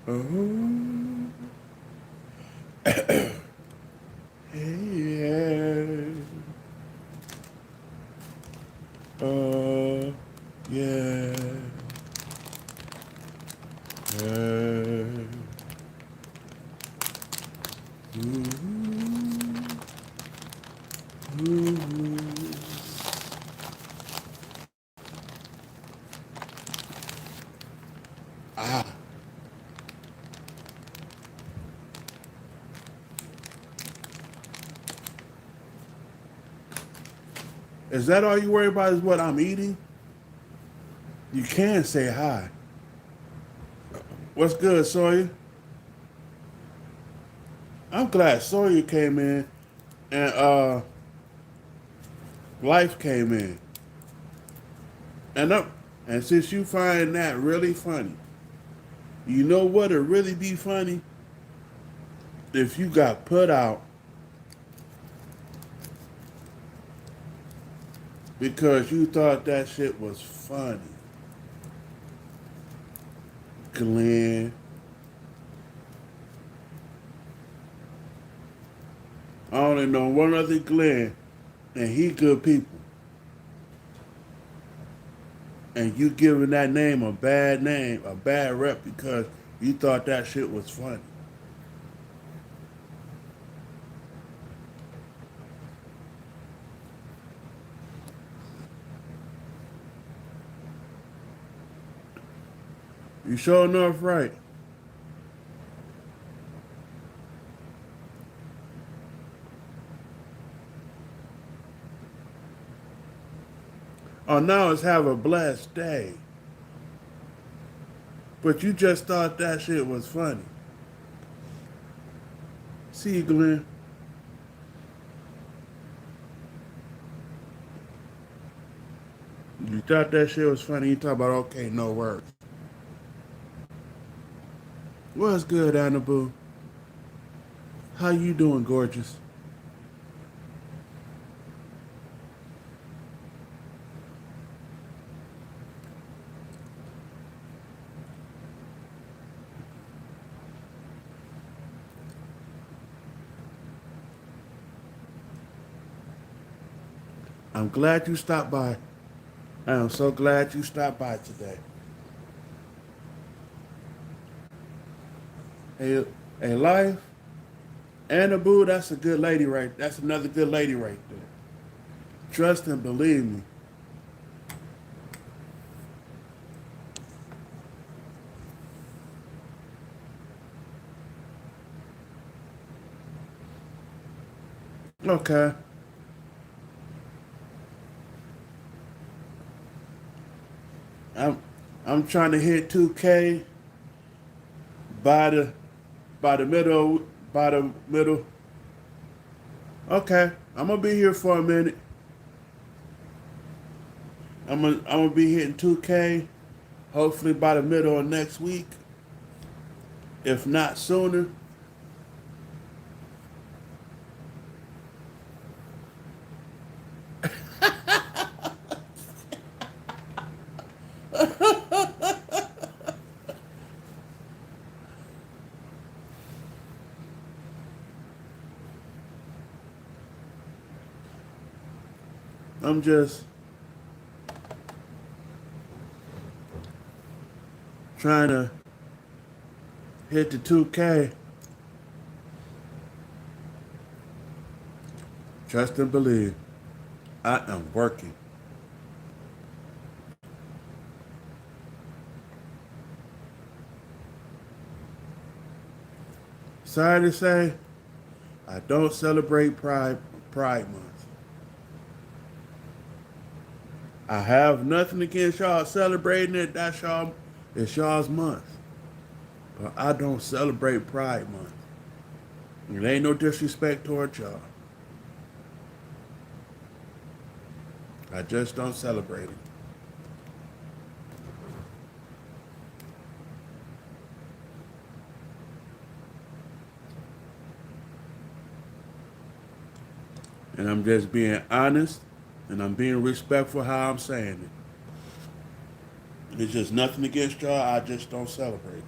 Oh, yeah. Uh, yeah. Uh, ooh. Ah, is that all you worry about? Is what I'm eating? You can say hi. What's good, Sawyer? I'm glad Sawyer came in and Life came in. And up and since you find that really funny, you know what'll really be funny? If you got put out because you thought that shit was funny. Glenn. I only know one other Glenn, and he good people. And you giving that name, a bad rep because you thought that shit was funny. You sure enough right. Oh, now it's have a blessed day. But you just thought that shit was funny. See you, Glenn. You thought that shit was funny. You talk about okay, no words. What's good, Annaboo? How you doing, gorgeous? I'm glad you stopped by. I am so glad you stopped by today. Hey, hey, life, Annaboo, that's a good lady right. That's another good lady right there. Trust and believe me. Okay, I'm I'm trying to hit 2K by the by the middle by the middle. Okay, I'm gonna be here for a minute. I'm gonna be hitting 2K hopefully by the middle of next week, if not sooner. I'm just trying to hit the 2K. Trust and believe. I am working. Sorry to say, I don't celebrate Pride Month. I have nothing against y'all celebrating it. That's y'all. It's y'all's month. But I don't celebrate Pride Month. It ain't no disrespect toward y'all. I just don't celebrate it. And I'm just being honest and I'm being respectful how I'm saying it. It's just nothing against y'all. I just don't celebrate it.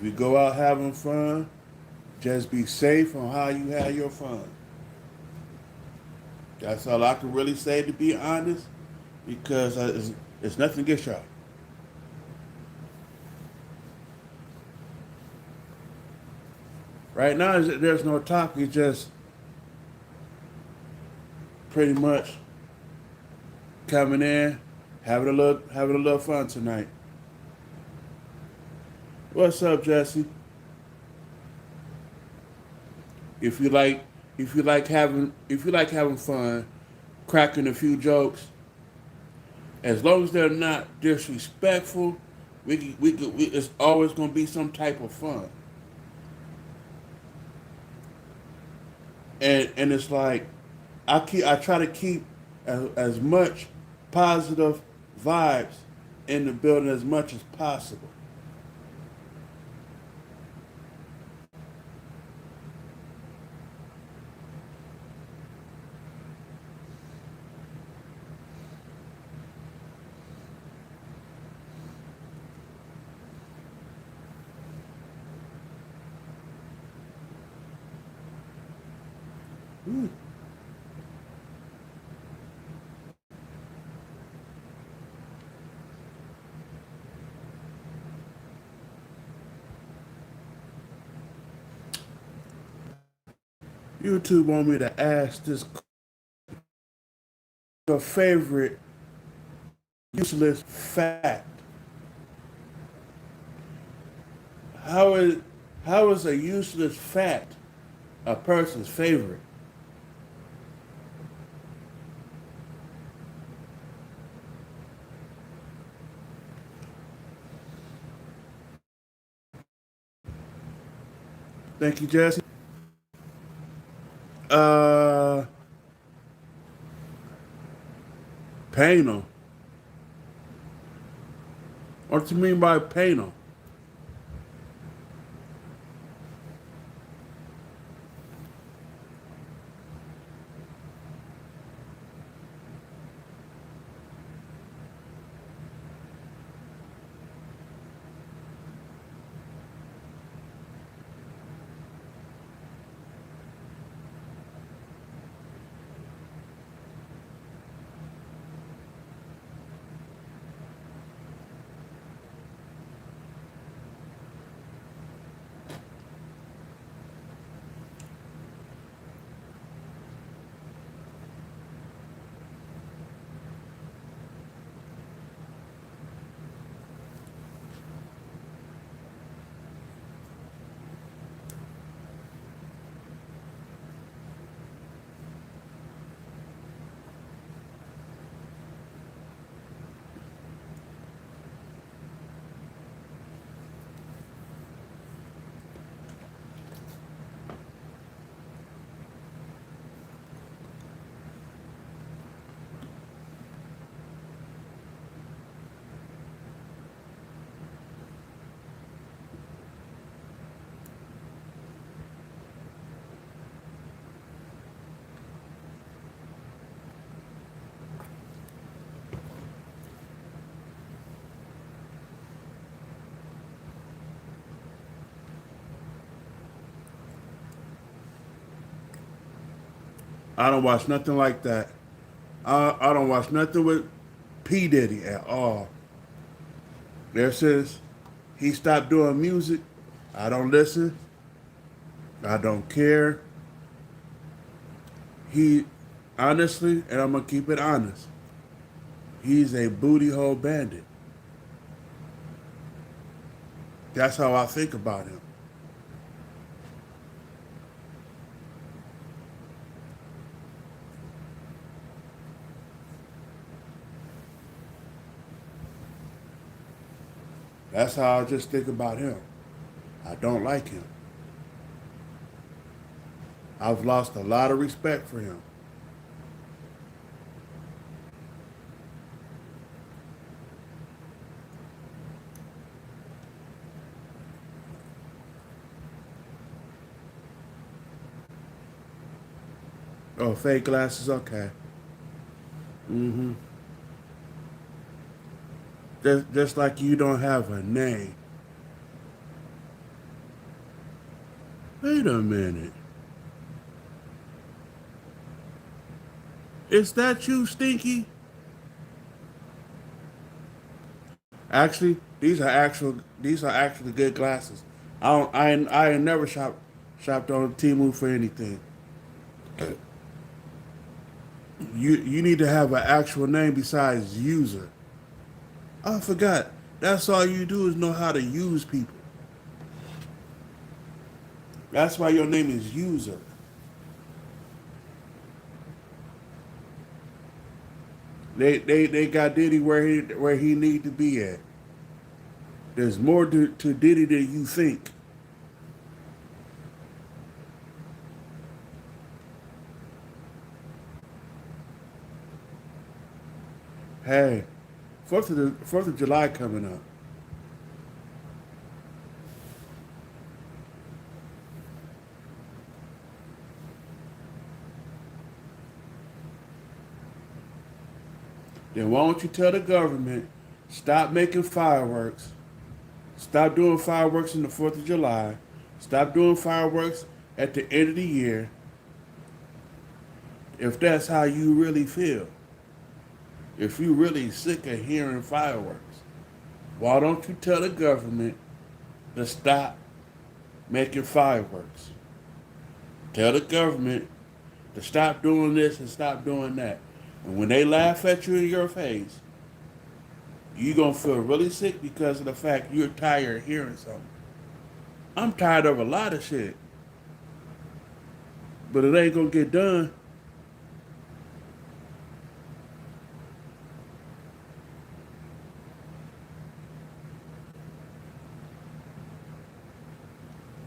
If you go out having fun, just be safe on how you have your fun. That's all I can really say, to be honest, because it's nothing against y'all. Right now, there's no topic. It's just pretty much coming in, having a little fun tonight. What's up, Jesse? If you like, if you like having fun, cracking a few jokes, as long as they're not disrespectful, it's always gonna be some type of fun. And it's like I try to keep as much positive vibes in the building as much as possible. YouTube want me to ask this: your favorite useless fact. How is how is a useless fact a person's favorite? Thank you, Jesse. Uh, Panel. What do you mean by panel? I don't watch nothing like that. I don't watch nothing with P Diddy at all. There says he stopped doing music. I don't listen. I don't care. He honestly, and I'm gonna keep it honest, he's a booty hole bandit. That's how I think about him. That's how I just think about him. I don't like him. I've lost a lot of respect for him. Oh, fake glasses, okay. Mm-hmm. Just like you don't have a name. Wait a minute. Is that you, Stinky? Actually, these are actually good glasses. I ain't never shopped on Temu for anything. You need to have an actual name besides user. I forgot. That's all you do is know how to use people. That's why your name is user. They got Diddy where he need to be at. There's more to Diddy than you think. Hey, Fourth of July coming up. Then why don't you tell the government stop making fireworks, stop doing fireworks in the Fourth of July, stop doing fireworks at the end of the year, if that's how you really feel. If you really sick of hearing fireworks, why don't you tell the government to stop making fireworks? Tell the government to stop doing this and stop doing that. And when they laugh at you in your face, you're going to feel really sick because of the fact you're tired of hearing something. I'm tired of a lot of shit, but it ain't going to get done.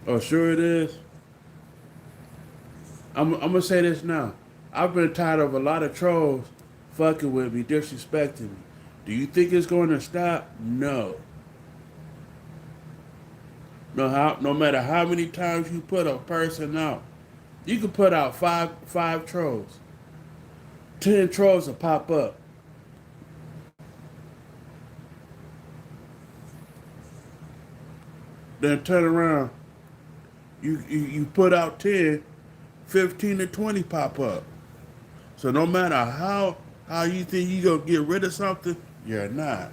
Oh, sure it is. I'm going to say this now. I've been tired of a lot of trolls fucking with me, disrespecting me. Do you think it's going to stop? No. No matter how many times you put a person out, you can put out five trolls. 10 trolls will pop up. Then turn around. You put out 10, 15 to 20 pop up. So no matter how you think you gonna get rid of something, you're not.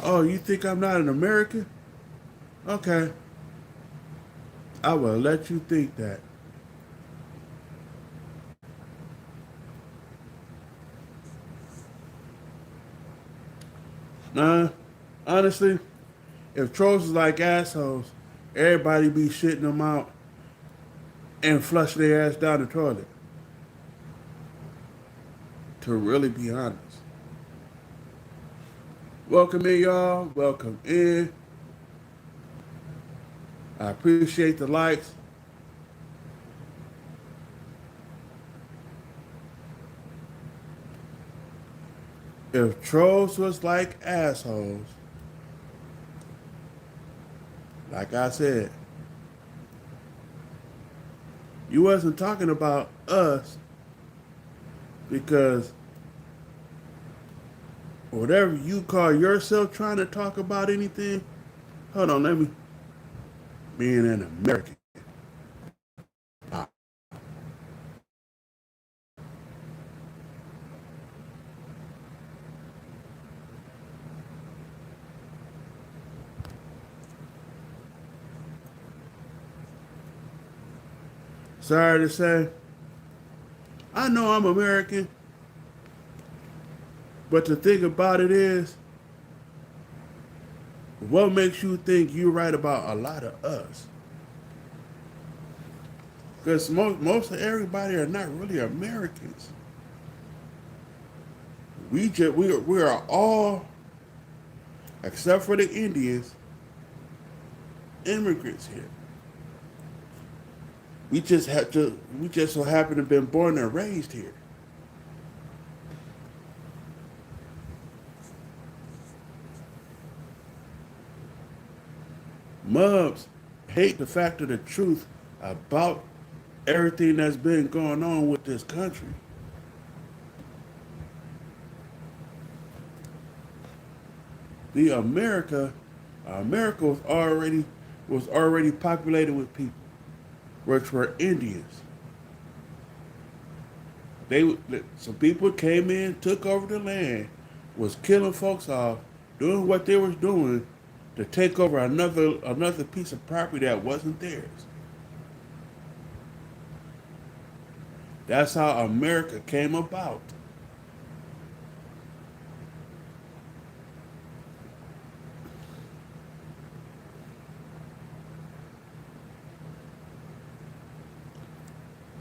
Oh, you think I'm not an American? Okay. I will let you think that. Nah, honestly, if trolls is like assholes, everybody be shitting them out and flush their ass down the toilet. To really be honest. Welcome in, y'all. Welcome in. I appreciate the likes. If trolls was like assholes, like I said, you wasn't talking about us because whatever you call yourself trying to talk about anything, hold on, let me, being an American. Sorry to say, I know I'm American, but the thing about it is, what makes you think you're right about a lot of us? Because most of everybody are not really Americans. We are all, except for the Indians, immigrants here. We just so happen to have been born and raised here. Mubs hate the fact of the truth about everything that's been going on with this country. The America was already populated with people, which were Indians. They some people came in, took over the land, was killing folks off, doing what they was doing to take over another piece of property that wasn't theirs. That's how America came about.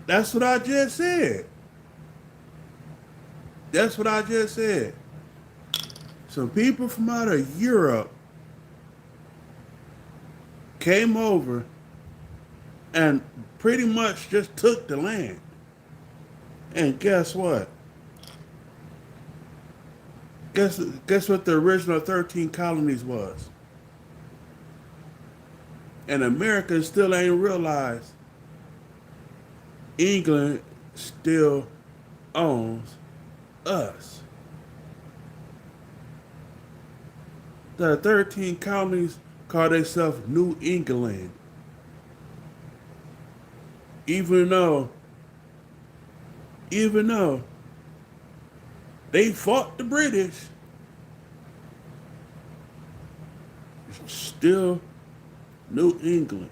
That's what I just said. That's what I just said. Some people from out of Europe came over and pretty much just took the land. And guess what? Guess what the original 13 colonies was? And America still ain't realized England still owns us. The 13 colonies call themselves New England. Even though even though they fought the British, it's still New England.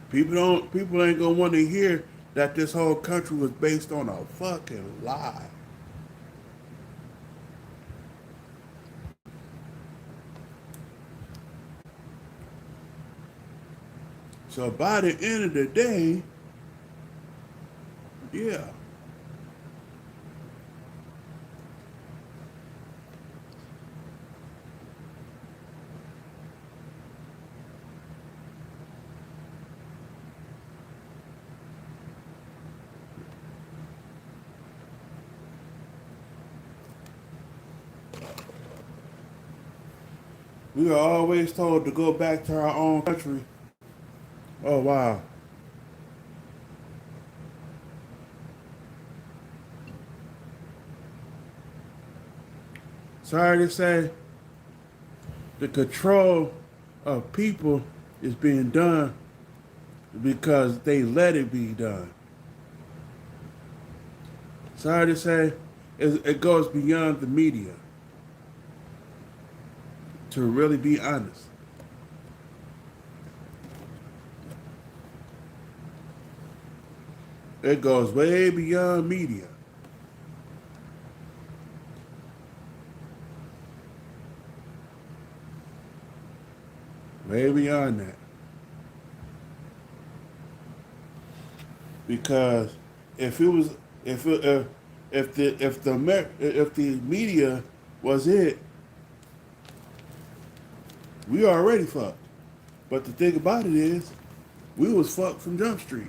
People ain't gonna want to hear that this whole country was based on a fucking lie. So by the end of the day, yeah, we are always told to go back to our own country. Oh wow. Sorry to say, the control of people is being done because they let it be done. Sorry to say, it goes beyond the media, to really be honest. It goes way beyond media. Way beyond that. Because if it was if the media was it, we already fucked. But the thing about it is, we was fucked from Jump Street.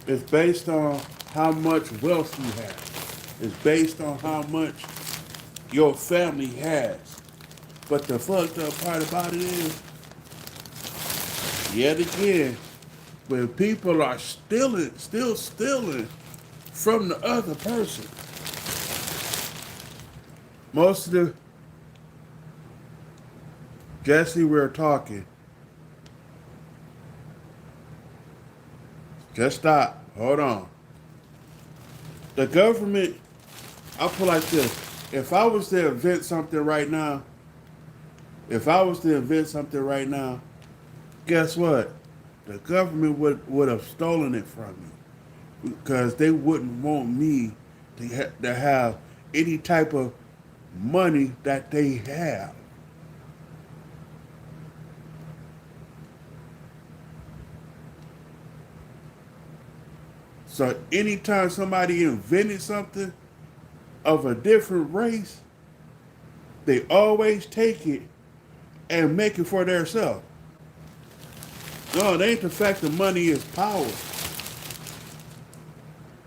It's based on how much wealth you have. It's based on how much your family has. But the fucked up part about it is, yet again, when people are still stealing from the other person, most of the Jesse, we're talking. Just stop. Hold on. The government, I'll put it like this. If I was to invent something right now, if I was to invent something right now, guess what? The government would have stolen it from me because they wouldn't want me to have any type of money that they have. So anytime somebody invented something of a different race, They always take it and make it for themselves. No, it ain't the fact that money is power.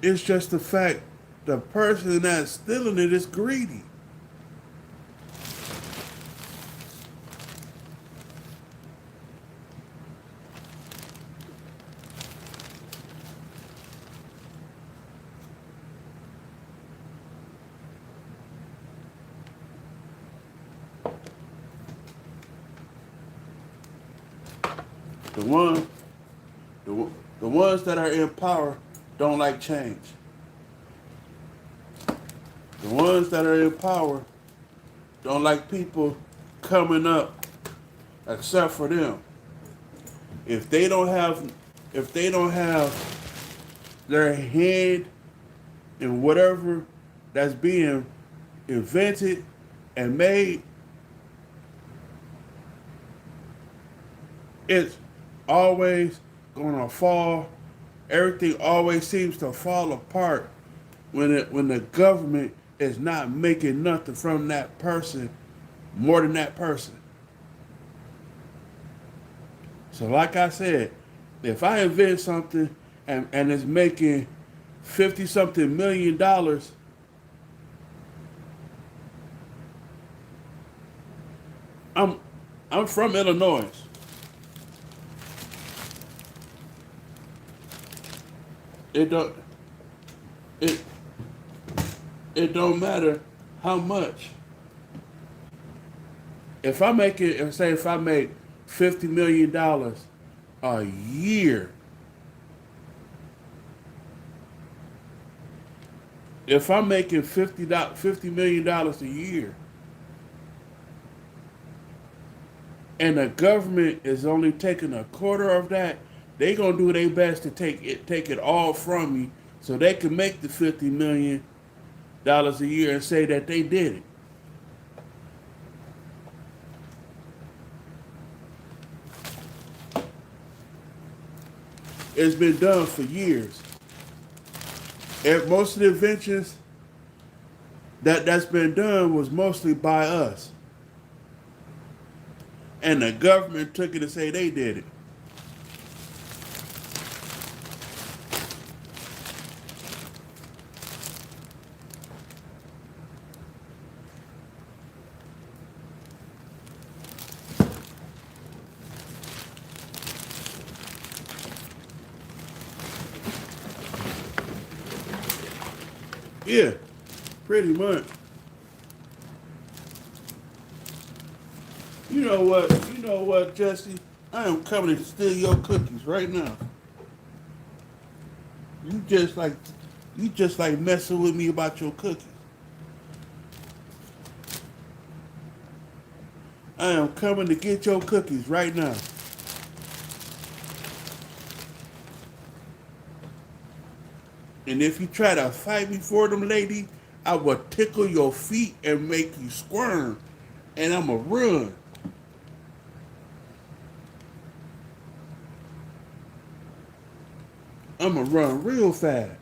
It's just the fact the person that's stealing it is greedy. The one, the ones that are in power don't like change. The ones that are in power don't like people coming up except for them. If they don't have, if they don't have their hand in whatever that's being invented and made, it's always gonna fall. Everything always seems to fall apart when the government is not making nothing from that person more than that person. So like I said, if I invent something and it's making 50 something $1 million, I'm I'm from Illinois. It don't it it don't matter how much. If I make it, if I make $50 million a year, if I'm making $50 million a year, and the government is only taking a quarter of that, they gonna do their best to take it all from me, so they can make the $50 million a year and say that they did it. It's been done for years. And most of the inventions that's been done was mostly by us, and the government took it to say they did it. Yeah, pretty much. You know what? You know what, Jesse? I am coming to steal your cookies right now. You just like you just like messing with me about your cookies. I am coming to get your cookies right now. And if you try to fight me for them, lady, I will tickle your feet and make you squirm. And I'ma run. I'ma run real fast.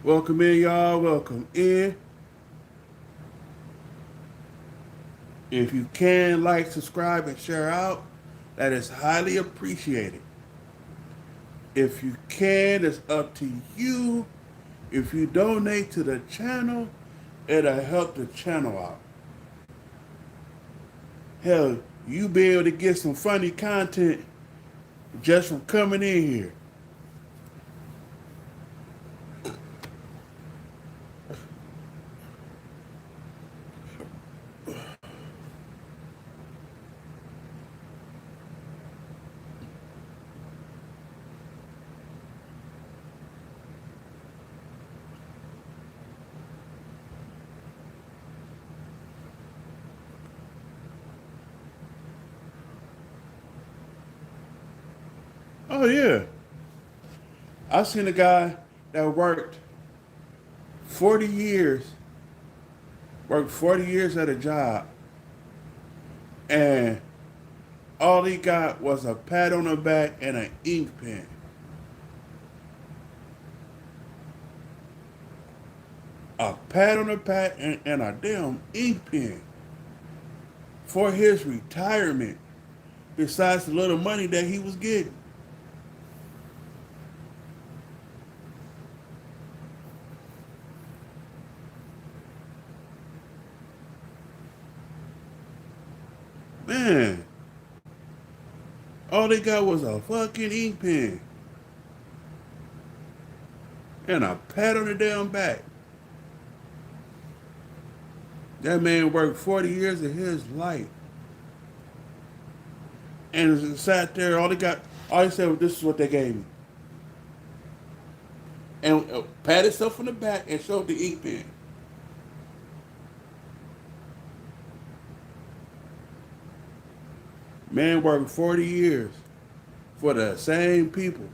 Welcome in, y'all. Welcome in. If you can, like, subscribe, and share out, that is highly appreciated. If you can, it's up to you. If you donate to the channel, it'll help the channel out. Hell, you be able to get some funny content just from coming in here. Oh yeah, I seen a guy that worked 40 years, worked 40 years at a job, and all he got was a pat on the back and an ink pen. A pat on the back and a damn ink pen for his retirement, besides the little money that he was getting. Man, all they got was a fucking ink pen and a pat on the damn back. That man worked 40 years of his life and sat there. All he said was, "This is what they gave me," and pat himself on the back and showed the ink pen. Man worked 40 years for the same people,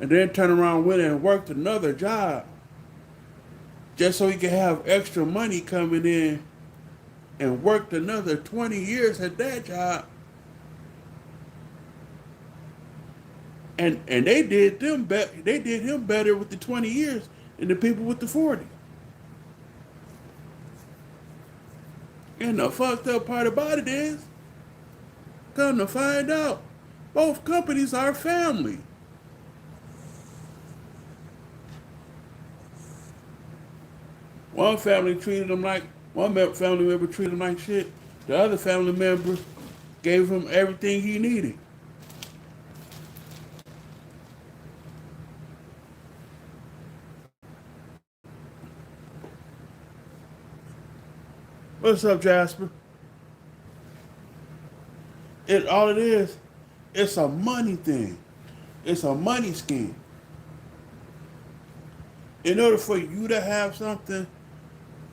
and then turned around, went and worked another job just so he could have extra money coming in, and worked another 20 years at that job. And they did they did him better with the 20 years than the people with the 40. And the fucked up part about it is, come to find out, both companies are family. One family treated him like one family member treated him like shit. The other family member gave him everything he needed. What's up, Jasper? All it is, it's a money thing. It's a money scheme. In order for you to have something,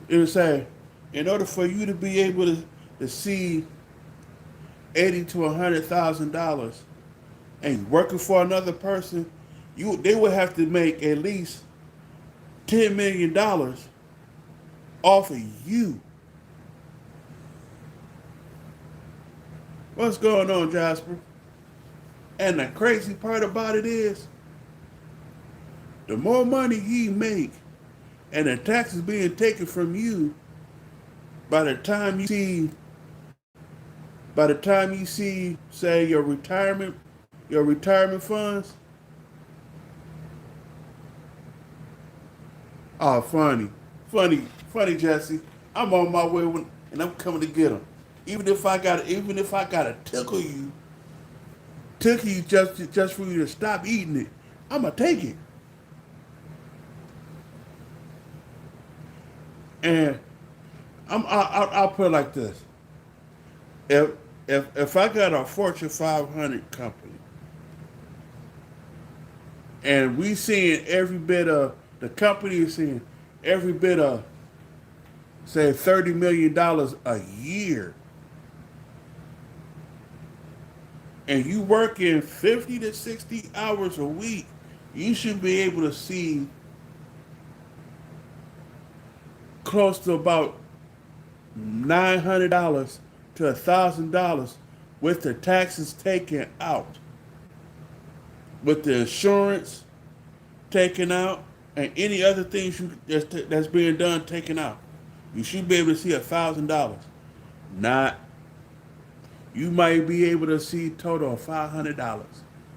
it would say, in order for you to be able to see $80,000 to $100,000 and working for another person, they would have to make at least $10 million off of you. What's going on, Jasper? And the crazy part about it is, the more money he make, and the taxes being taken from you, by the time you see, say, your retirement funds. Oh, funny, Jesse. I'm on my way and I'm coming to get them. Even if I gotta tickle you just for you to stop eating it, I'ma take it. And I'll put it like this: if I got a Fortune 500 company, and we seeing every bit of the company is seeing every bit of, say, $30 million a year, and you working 50 to 60 hours a week, you should be able to see close to about $900 to $1,000 with the taxes taken out, with the insurance taken out, and any other things that's being done taken out. You should be able to see $1,000. Not, you might be able to see total of $500,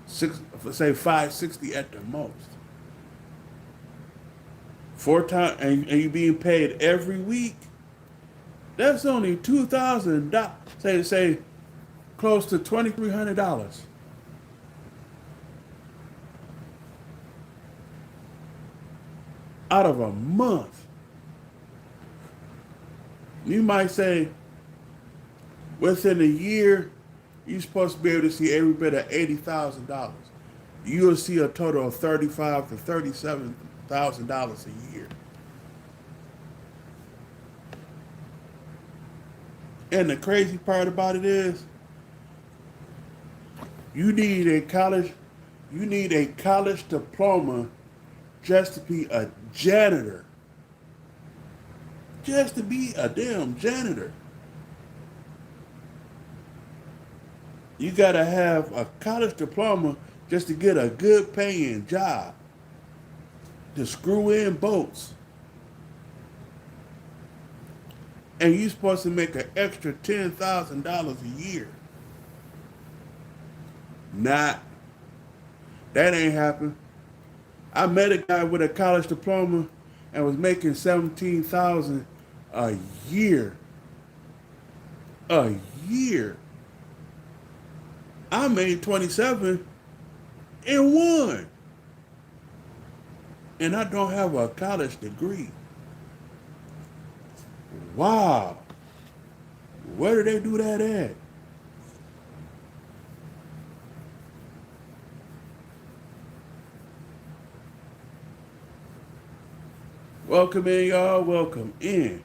say $560 at the most. 4 times, and you being paid every week. That's only $2,000. Say close to $2,300 out of a month. You might say within a year, you're supposed to be able to see every bit of $80,000. You'll see a total of $35,000 to $37,000 a year. And the crazy part about it is, you need a college diploma just to be a janitor. Just to be a damn janitor. You gotta have a college diploma just to get a good paying job to screw in bolts. And you're supposed to make an extra $10,000 a year. Not, that ain't happened. I met a guy with a college diploma and was making 17,000 a year. A year. I made 27 in one. And I don't have a college degree. Wow. Where do they do that at? Welcome in, y'all. Welcome in.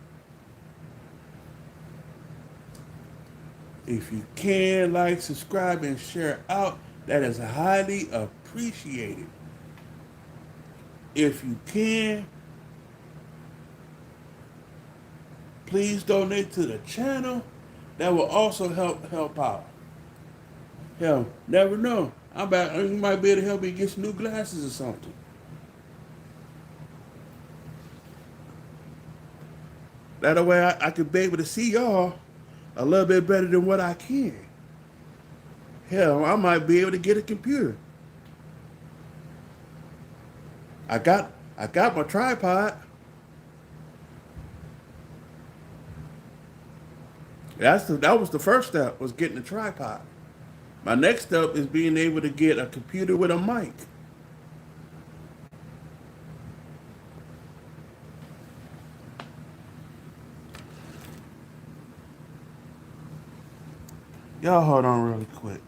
If you can, like, subscribe, and share out, that is highly appreciated. If you can, please donate to the channel. That will also help out. Hell, never know. You might be able to help me get some new glasses or something. That way I could be able to see y'all a little bit better than what I can. Hell, I might be able to get a computer. I got my tripod. That was the first step, was getting a tripod. My next step is being able to get a computer with a mic. Y'all hold on really quick.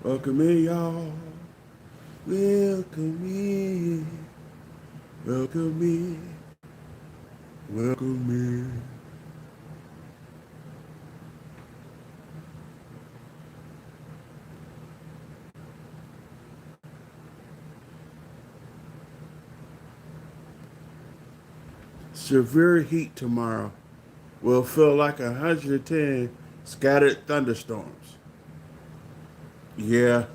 Welcome in, y'all. Welcome in. Welcome in. Welcome in. Severe heat tomorrow will feel like 110 scattered thunderstorms. Yeah.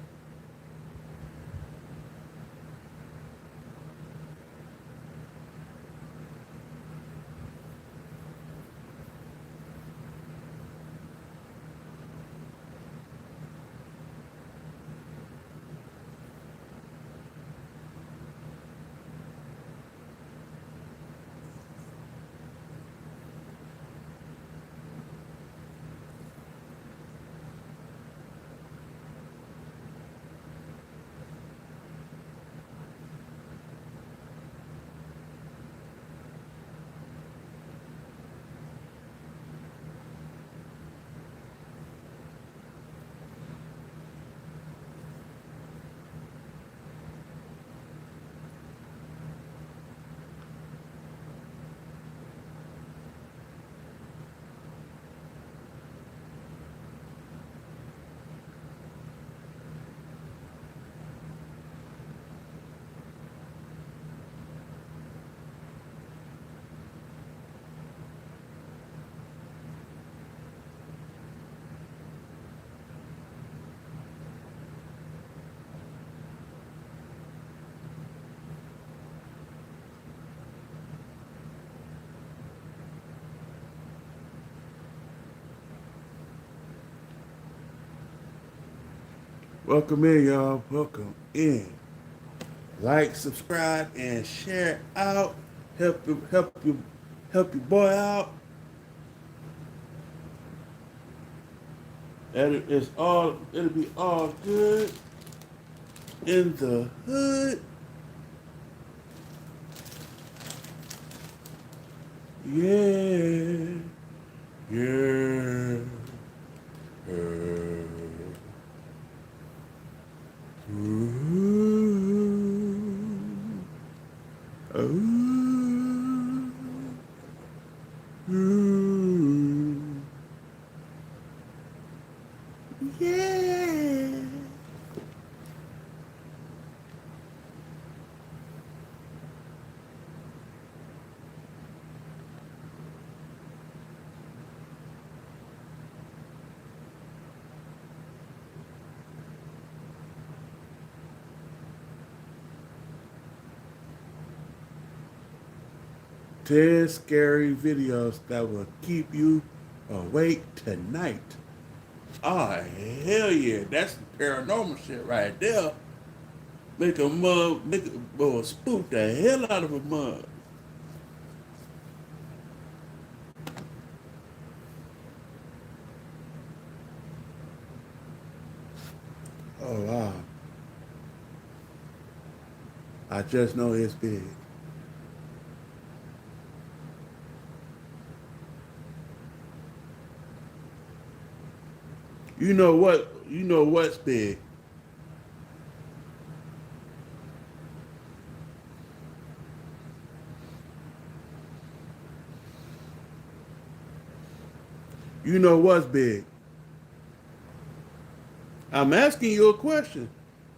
Welcome in, y'all. Welcome in. Like, subscribe, and share out. Help your boy out. And it'll be all good in the hood. Yeah. Yeah. Ooh. Ooh. Ooh. Yeah. Ten scary videos that will keep you awake tonight. Oh, hell yeah. That's the paranormal shit right there. Spook the hell out of a mug. Oh, wow. I just know it's big. You know what? You know what's big. You know what's big. I'm asking you a question.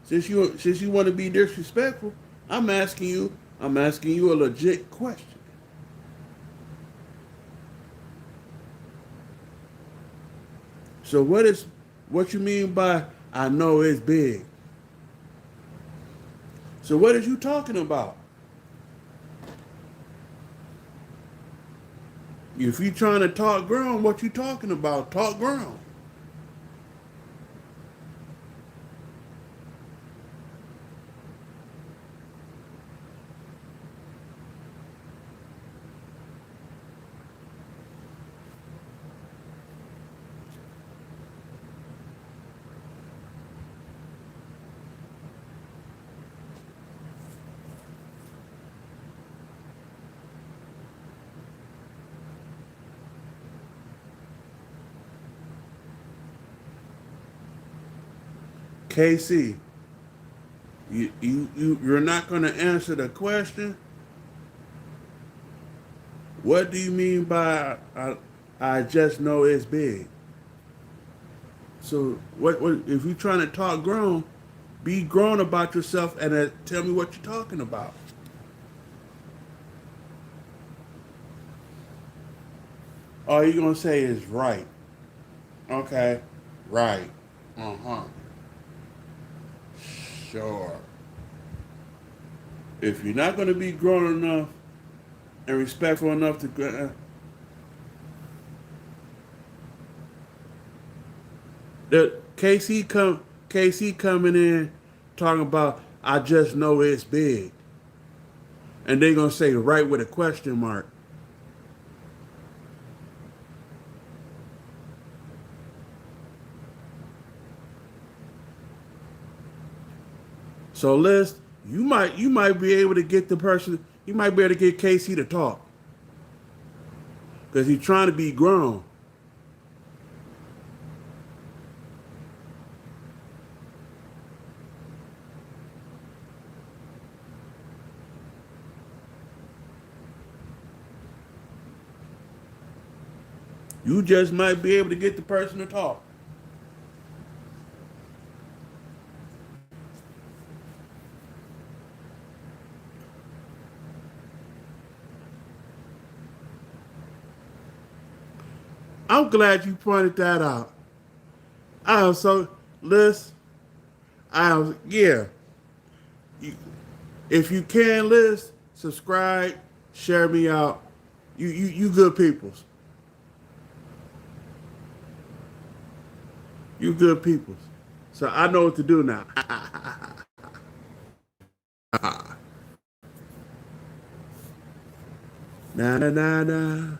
Since you want to be disrespectful, I'm asking you a legit question. So what you mean by I know it's big? So what is you talking about? If you trying to talk ground, what you talking about? Talk ground. KC, you're not gonna answer the question. What do you mean by I just know it's big? So what if you're trying to talk grown, be grown about yourself and tell me what you're talking about. All you're gonna say is right. Okay. Right. Uh-huh. Sure. If you're not gonna be grown enough and respectful enough to the KC coming in talking about I just know it's big. And they're gonna say right with a question mark. So Liz, you might be able to get the person, you might be able to get KC to talk. Because he's trying to be grown. You just might be able to get the person to talk. I'm glad you pointed that out. I am so Liz, yeah. You, if you can, Liz, subscribe, share me out. You good peoples. You good peoples. So I know what to do now. Na na na na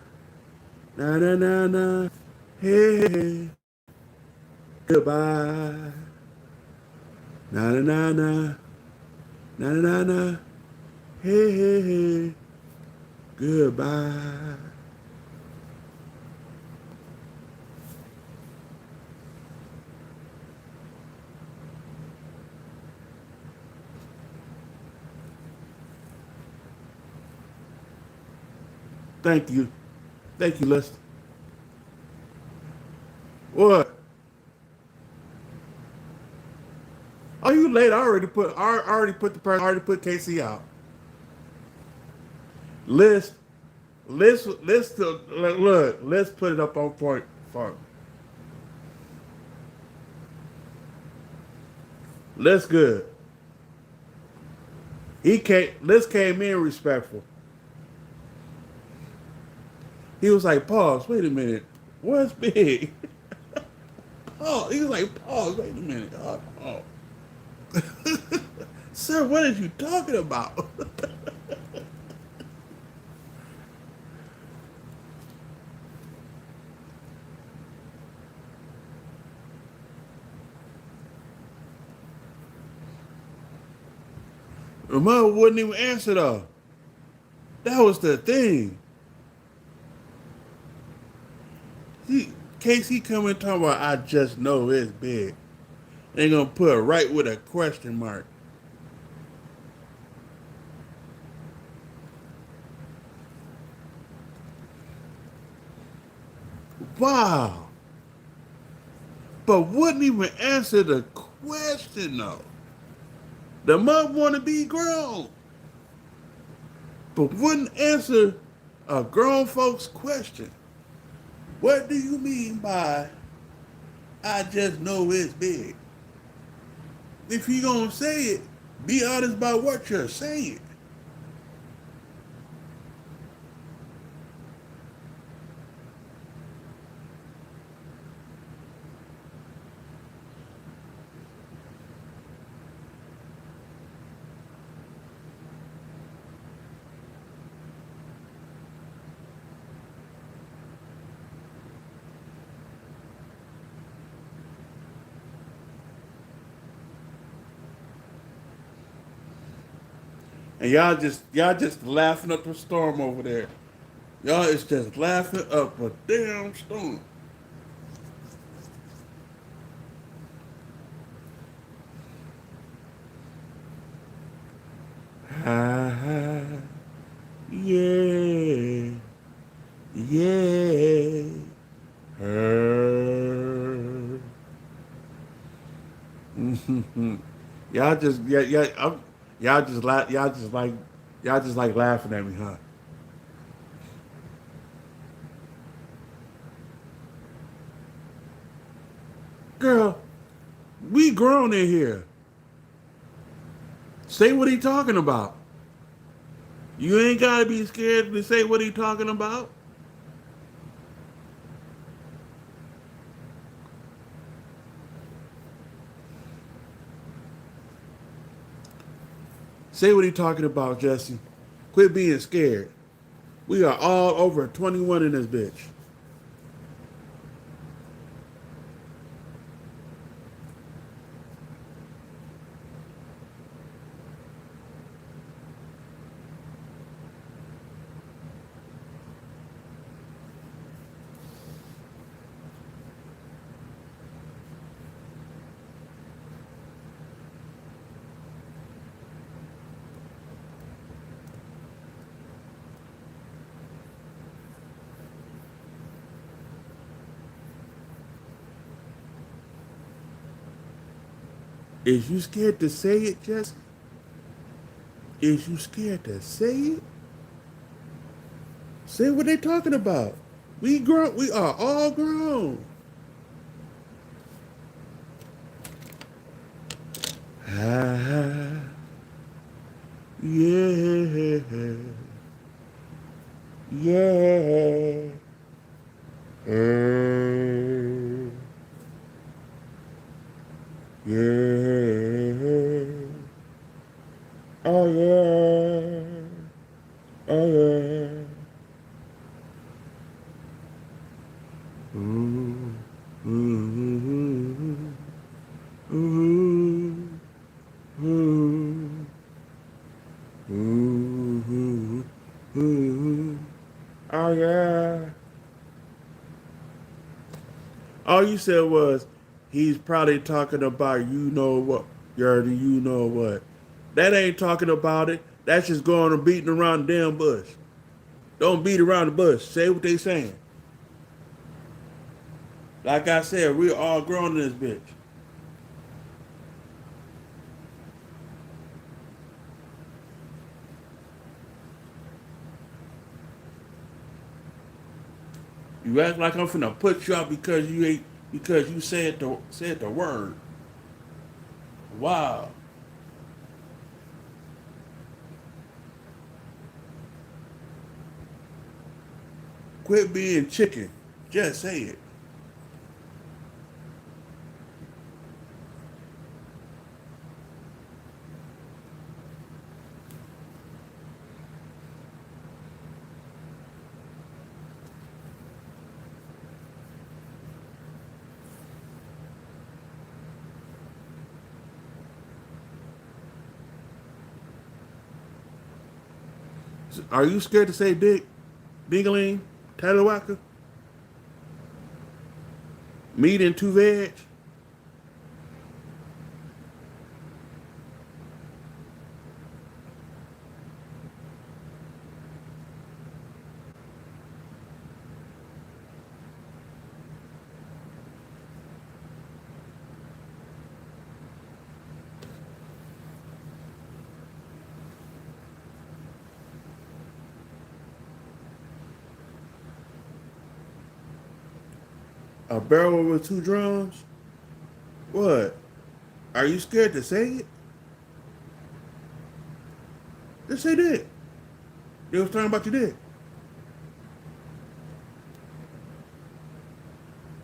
na na na na. Hey, hey, goodbye. Na na na na na na na. Hey, hey, hey, goodbye. Thank you, Lester. What? Oh, you late? Already put Casey out. List, list. Look, let's put it up on point. For List good. List came in respectful. He was like, pause. Wait a minute. What's big? Oh, he was like, pause. Wait a minute. Oh. Sir, what are you talking about? The mother wouldn't even answer though. That was the thing. He Casey coming talking about I just know it's big. They gonna put it right with a question mark. Wow. But wouldn't even answer the question though. The mother wanna be grown. But wouldn't answer a grown folks question. What do you mean by I just know it's big? If you gonna say it, be honest about what you're saying. And y'all just laughing up a storm over there. Y'all is just laughing up a damn storm. Ah, yeah, yeah, her. y'all just y'all just y'all just like laughing at me, huh? Girl, we grown in here. Say what he talking about. You ain't gotta be scared to say what he talking about. Say what he talking about, Jesse. Quit being scared. We are all over 21 in this bitch. Is you scared to say it, Jesse? Is you scared to say it? Say what they talking about. We grown. We are all grown. Ah, yeah, yeah, uh, Oh yeah. Mm, mm, mm, mm, mm, mm. Oh yeah. All you said was he's probably talking about you know what, you know what. That ain't talking about it. That's just going and beating around the damn bush. Don't beat around the bush. Say what they saying. Like I said, we're all grown in this bitch. You act like I'm finna put you out because you ain't because you said the word. Wow. Quit being chicken. Just say it. Are you scared to say dick? Dingaling? Talawaka? Meat and two veg? A barrel with two drums? What? Are you scared to say it? Just say dick. They was talking about your dick.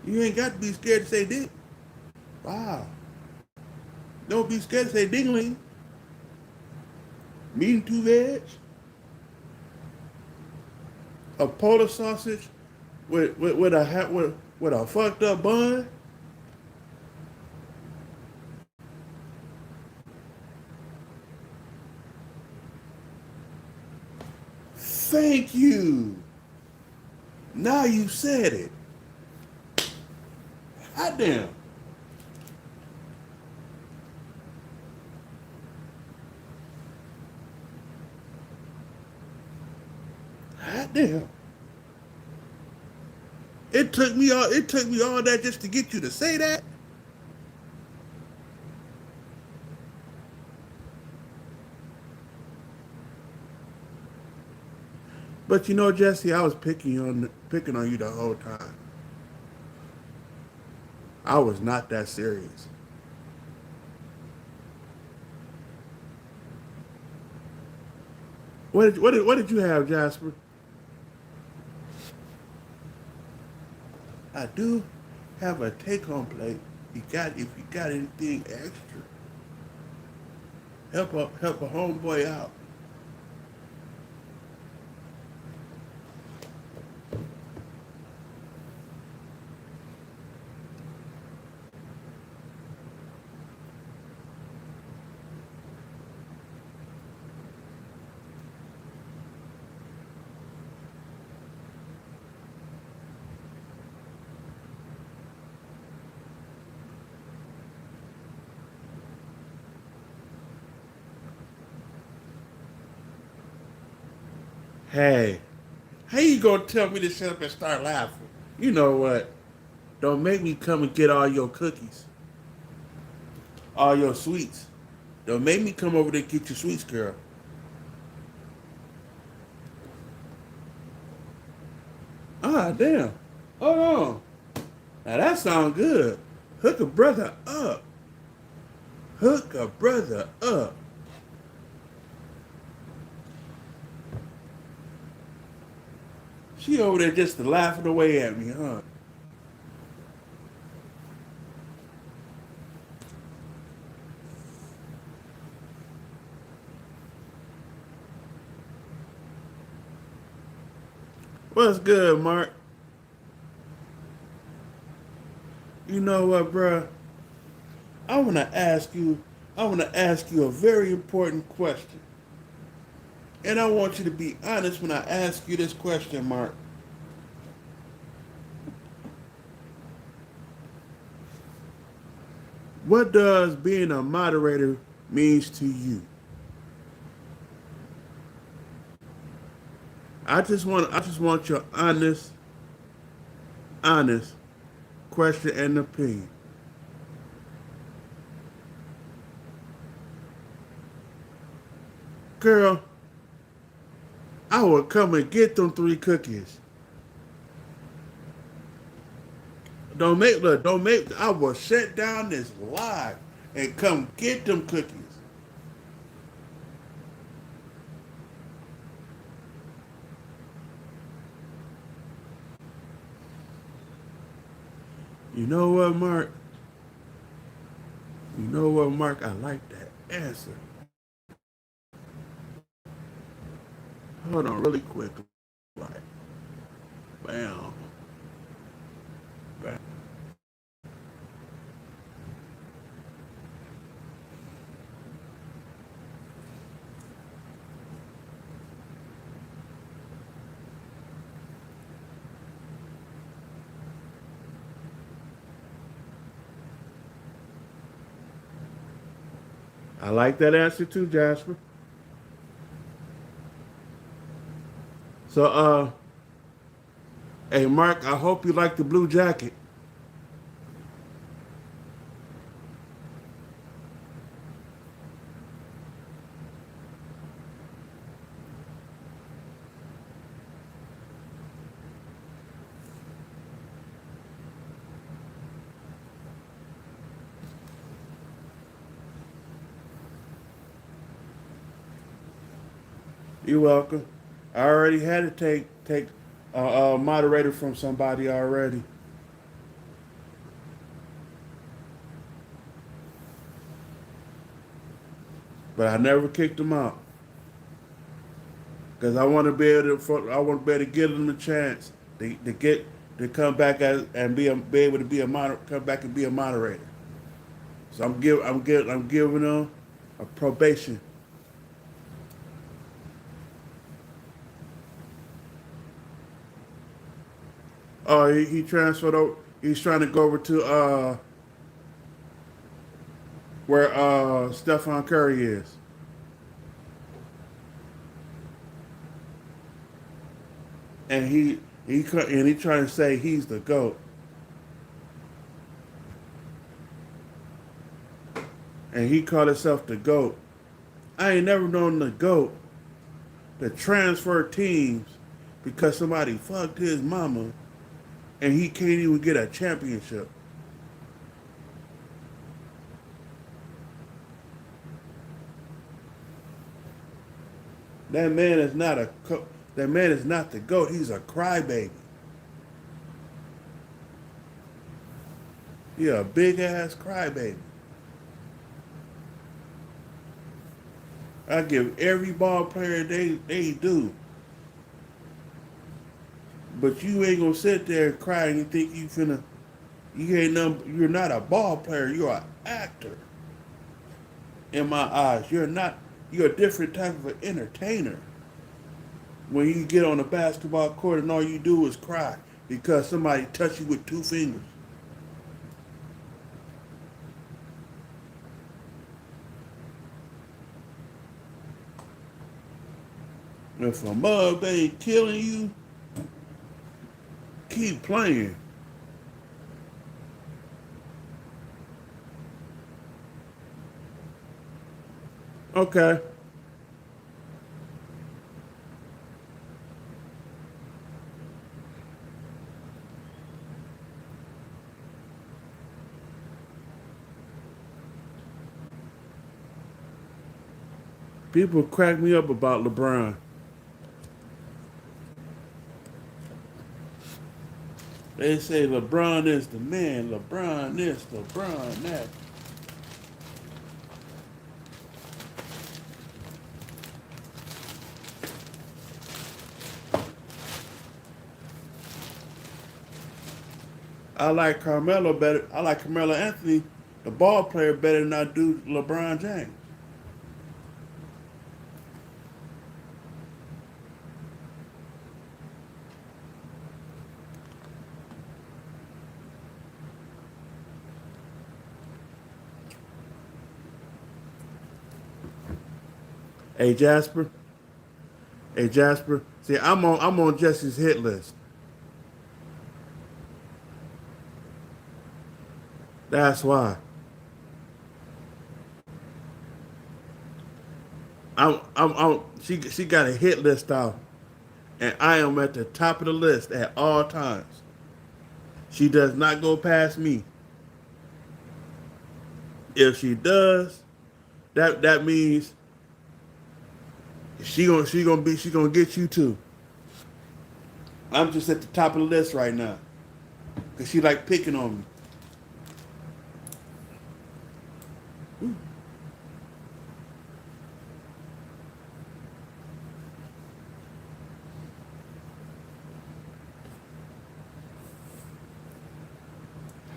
You ain't got to be scared to say dick. Wow. Don't be scared to say dingling. Meat and two veg? A Polish sausage with a fucked up bun? Thank you. Now you said it. Hot damn. Hot damn. It took me all that just to get you to say that. But you know, Jesse, I was picking on you the whole time. I was not that serious. What did you have, Jasper? I do have a take-home plate. If you got anything extra, help a homeboy out. Hey, how you gonna tell me to shut up and start laughing? You know what? Don't make me come and get all your cookies, all your sweets. Don't make me come over there and get your sweets, girl. Ah, damn. Hold on. Now that sounds good. Hook a brother up. Hook a brother up. She over there just laughing away at me, huh? What's good, Mark? You know what, bruh? I want to ask you. I want to ask you a very important question, and I want you to be honest when I ask you this question, Mark. What does being a moderator means to you? I just want your honest question and opinion. Girl, I will come and get them 3 cookies. Don't make, I will shut down this live and come get them cookies. You know what, Mark? You know what, Mark? I like that answer. Hold on really quick. Like, bam, bam. I like that answer too, Jasper. So, hey, Mark, I hope you like the blue jacket. You're welcome. I already had to take a moderator from somebody already, but I never kicked them out because I want to be able to give them a chance to get to come back and be able to come back and be a moderator. So I'm giving them a probation. Oh, he transferred over. He's trying to go over to where Stephen Curry is, and he trying to say he's the goat, and he called himself the goat. I ain't never known the goat to transfer teams because somebody fucked his mama, and he can't even get a championship. That man is not a that man is not the goat. He's a crybaby. He a big ass crybaby. I give every ball player they do. But you ain't gonna sit there and cry and you think you're not a ball player, you're an actor in my eyes. You're a different type of an entertainer. When you get on a basketball court and all you do is cry because somebody touched you with 2 fingers. If a mug ain't killing you, keep playing. Okay. People crack me up about LeBron. They say LeBron is the man, LeBron this, LeBron that. I like Carmelo better. I like Carmelo Anthony, the ball player, better than I do LeBron James. Hey Jasper. Hey Jasper. See, I'm on Jesse's hit list. That's why. She got a hit list out, and I am at the top of the list at all times. She does not go past me. If she does, that means she gonna get you too. I'm just at the top of the list right now because she like picking on me.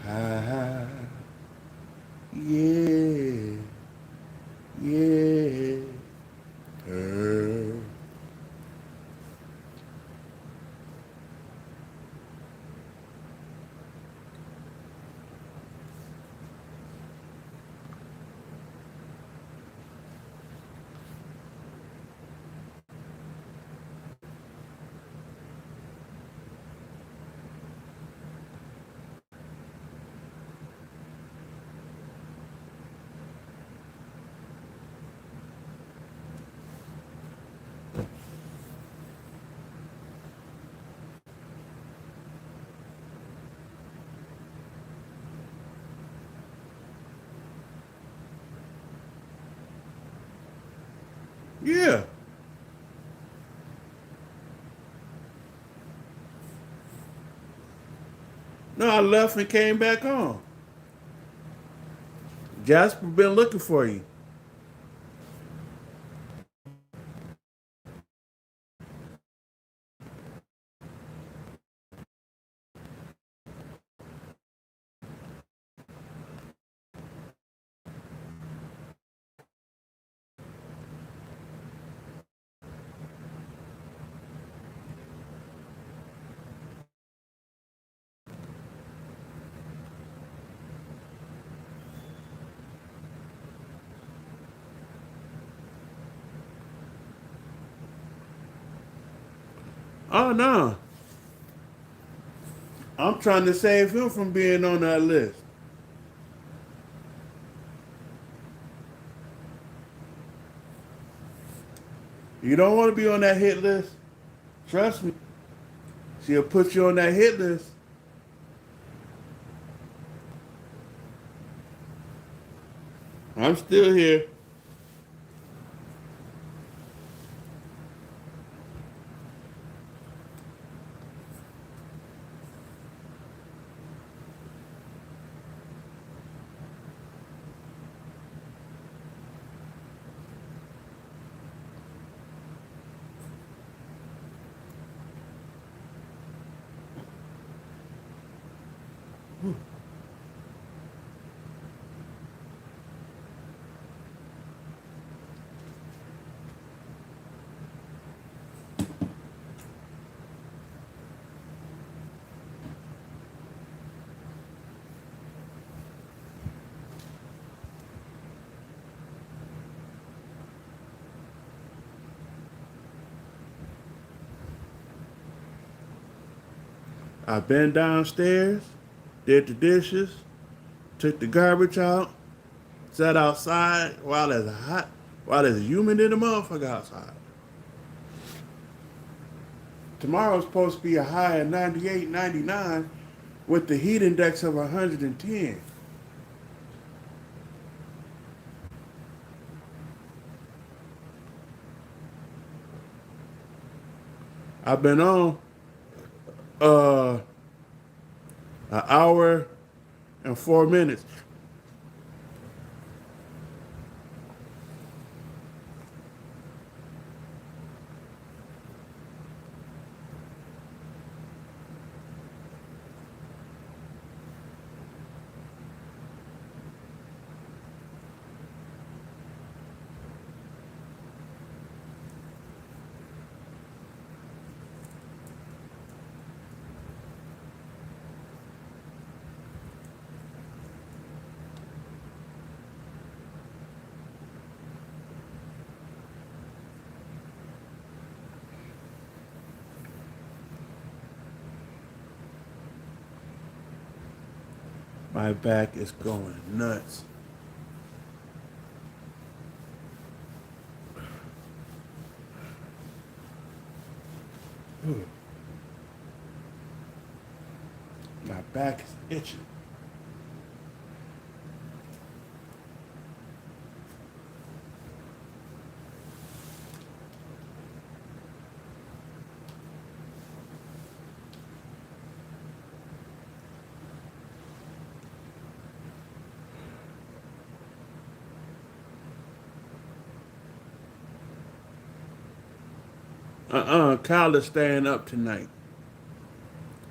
Ah, yeah, yeah. Uh, yeah. No, I left and came back on. Jasper been looking for you. Oh no, I'm trying to save him from being on that list. You don't want to be on that hit list. Trust me. She'll put you on that hit list. I'm still here. I've been downstairs, did the dishes, took the garbage out, sat outside while it's humid in the motherfucker outside. Tomorrow's supposed to be a high of 98, 99 with the heat index of 110. I've been on uh an hour and 4 minutes. My back is going nuts. My back is itching. Kyle is staying up tonight.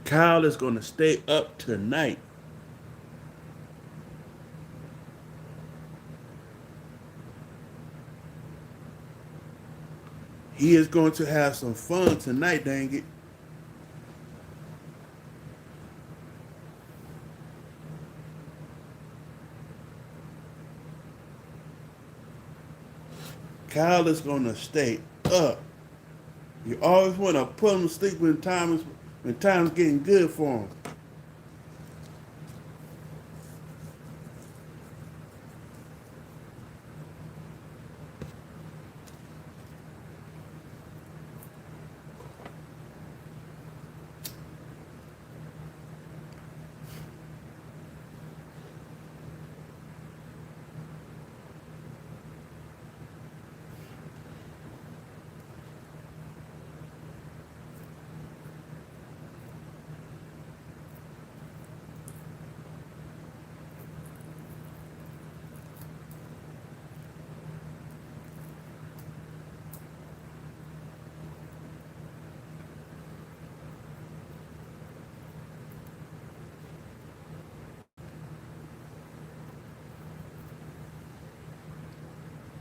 Kyle is going to stay up tonight. He is going to have some fun tonight, dang it. Kyle is going to stay up. You always want to put him to sleep when time's getting good for him.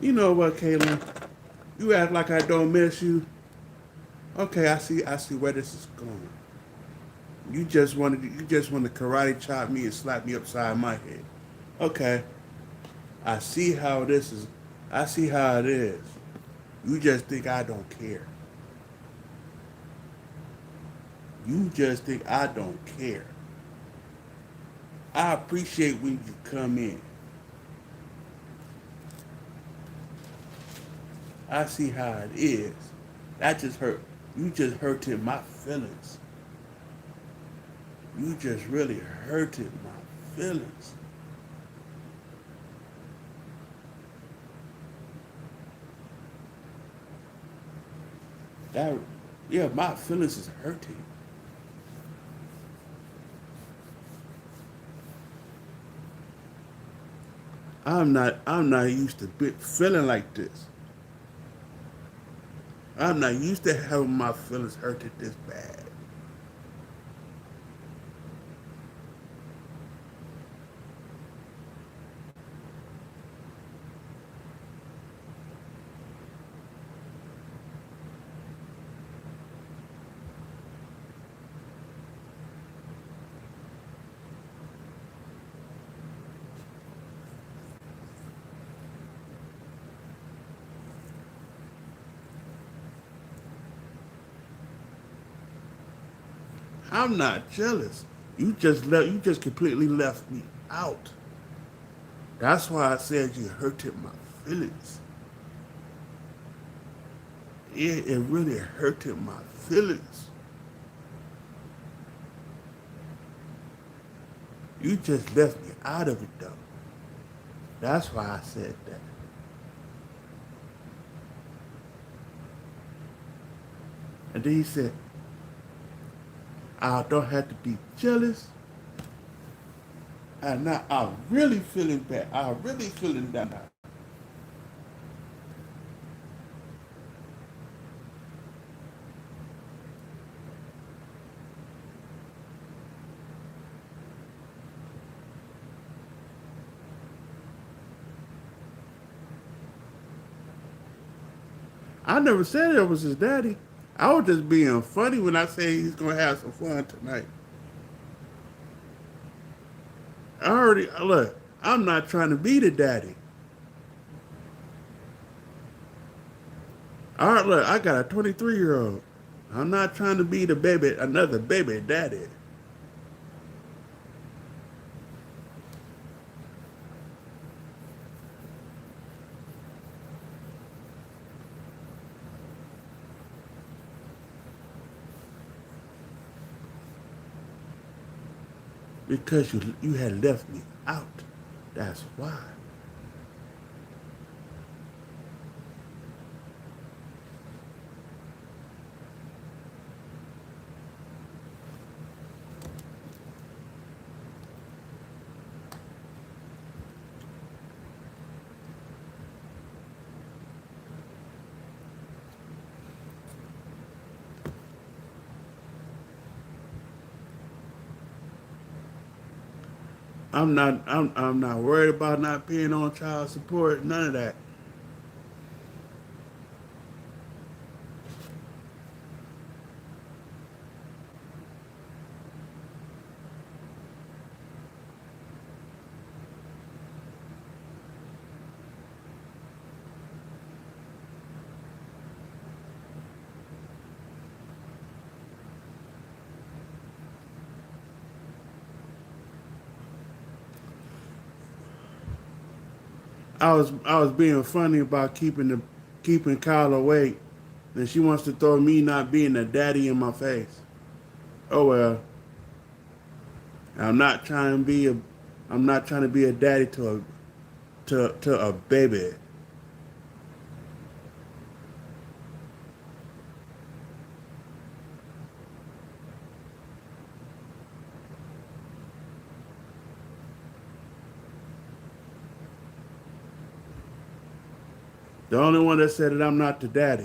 You know what, Kaylin? You act like I don't miss you. Okay, I see where this is going. You just want to karate chop me and slap me upside my head. Okay, I see how this is. I see how it is. You just think I don't care. You just think I don't care. I appreciate when you come in. I see how it is. That just hurt. You just hurted my feelings. You just really hurted my feelings. That, yeah, my feelings is hurting. I'm not used to feeling like this. I'm not used to having my feelings hurted this bad. I'm not jealous. You just completely left me out. That's why I said you hurted my feelings. It really hurted my feelings. You just left me out of it though. That's why I said that. And then he said, I don't have to be jealous. And now I'm really feeling bad. I'm really feeling down. I never said it was his daddy. I was just being funny when I said he's gonna have some fun tonight. I already look. I'm not trying to be the daddy. All right, look. I got a 23-year-old. I'm not trying to be the baby, another baby daddy. Because you had left me out. That's why. I'm not worried about not paying on child support, none of that. I was being funny about keeping Kyle awake, and she wants to throw me not being a daddy in my face. Oh well, I'm not trying to be a I'm not trying to be a daddy to a baby. The only one that said that I'm not the daddy.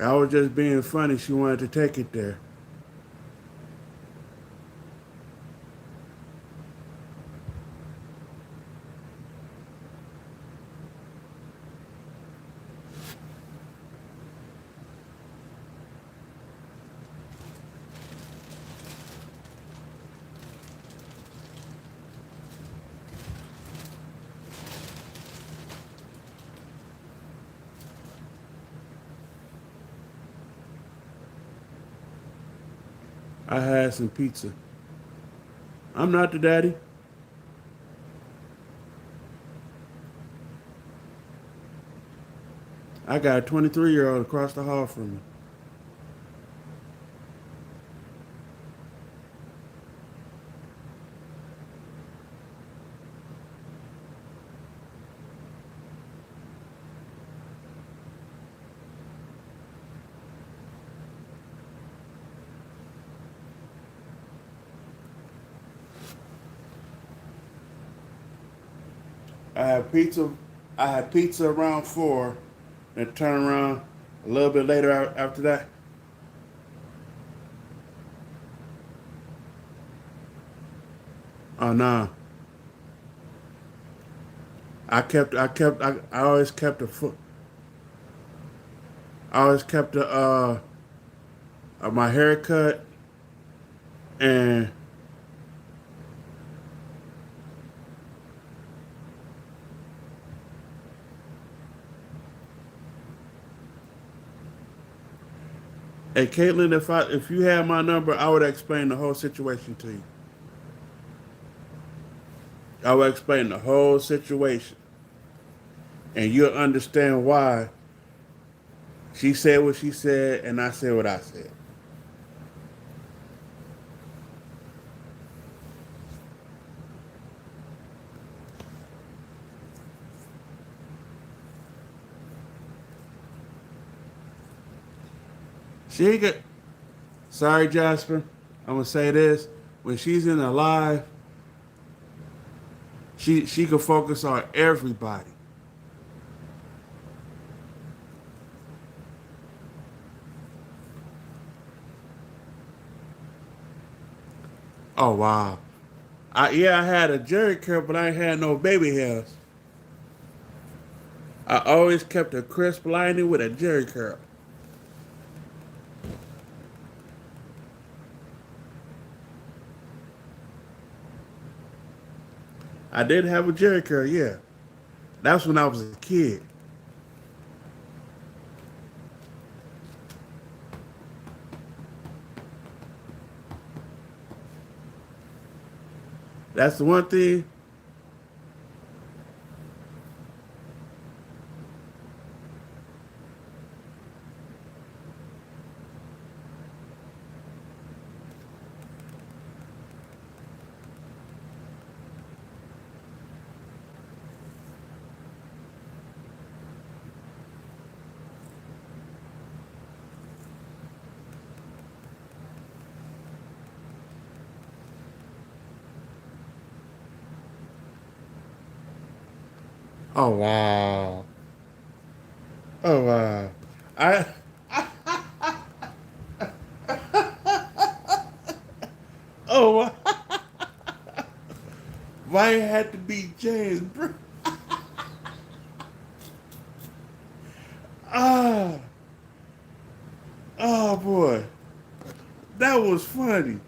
I was just being funny. She wanted to take it there. I had some pizza. I'm not the daddy. I got a 23-year-old across the hall from me. I had pizza. I had pizza around 4, and turn around a little bit later after that. Oh no, I always kept a foot. I always kept my haircut and hey Caitlin, if you had my number, I would explain the whole situation to you. I would explain the whole situation, and you'll understand why she said what she said, and I said what I said. She ain't got. Sorry, Jasper. I'm gonna say this: when she's in a live, she can focus on everybody. Oh wow. I had a jerry curl, but I ain't had no baby hairs. I always kept a crisp lining with a jerry curl. I did have a jerry curl, yeah. That's when I was a kid. That's the one thing. Oh wow. Oh wow. I oh wow. Why it had to be James Brown? Ah, oh boy, that was funny.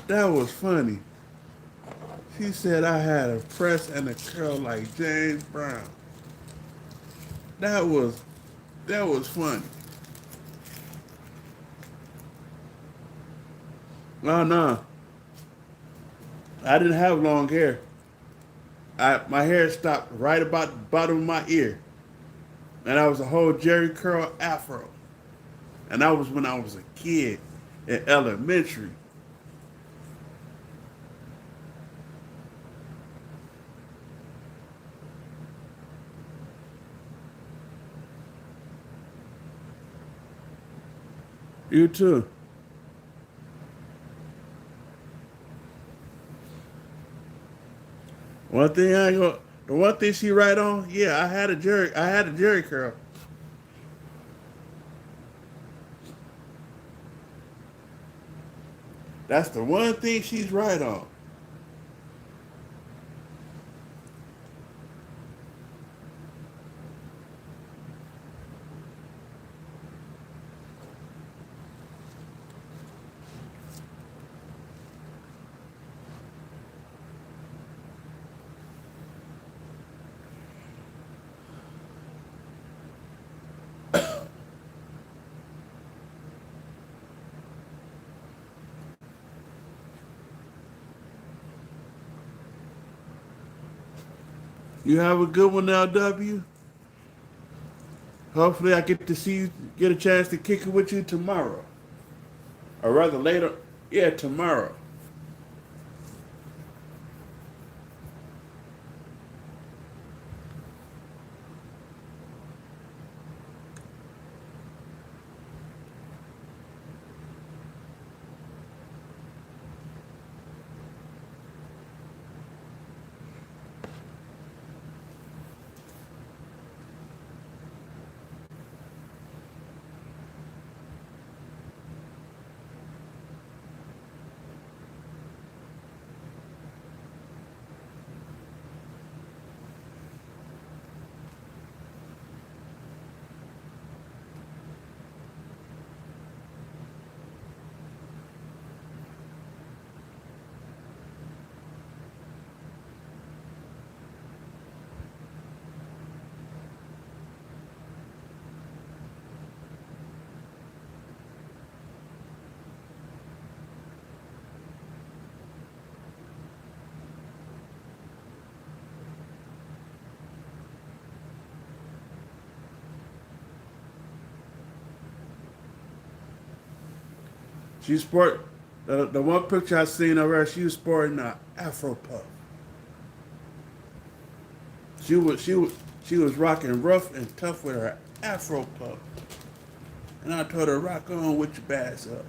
That was funny. She said I had a press and a curl like James Brown. That was that was funny. Oh no, I didn't have long hair. My hair stopped right about the bottom of my ear, and I was a whole Jerry curl afro. And that was when I was a kid in elementary. You too. One thing I ain't gonna, the one thing she right on, yeah, I had a Jerry curl. That's the one thing she's right on. You have a good one now, W. Hopefully, I get to see you, get a chance to kick it with you tomorrow, or rather later. Yeah, tomorrow. She sport the one picture I seen of her. She was sporting a Afro puff. She was rocking rough and tough with her Afro puff. And I told her, rock on with your bass up.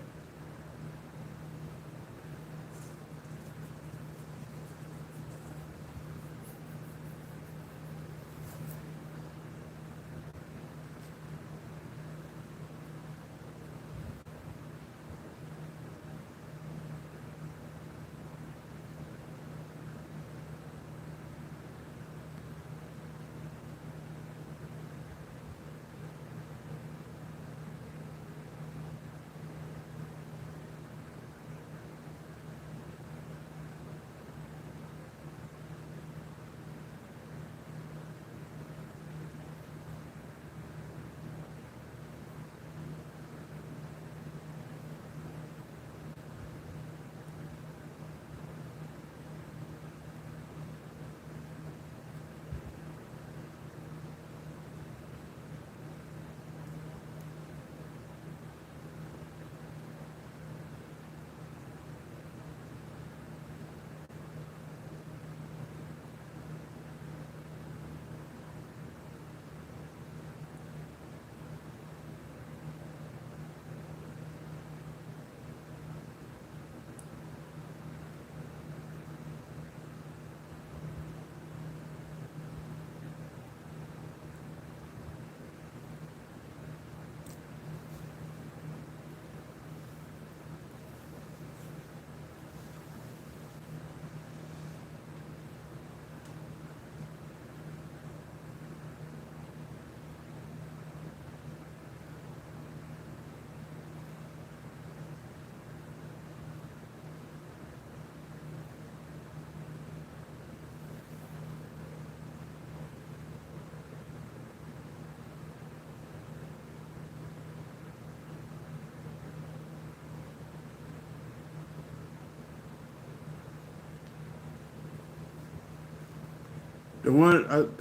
The one that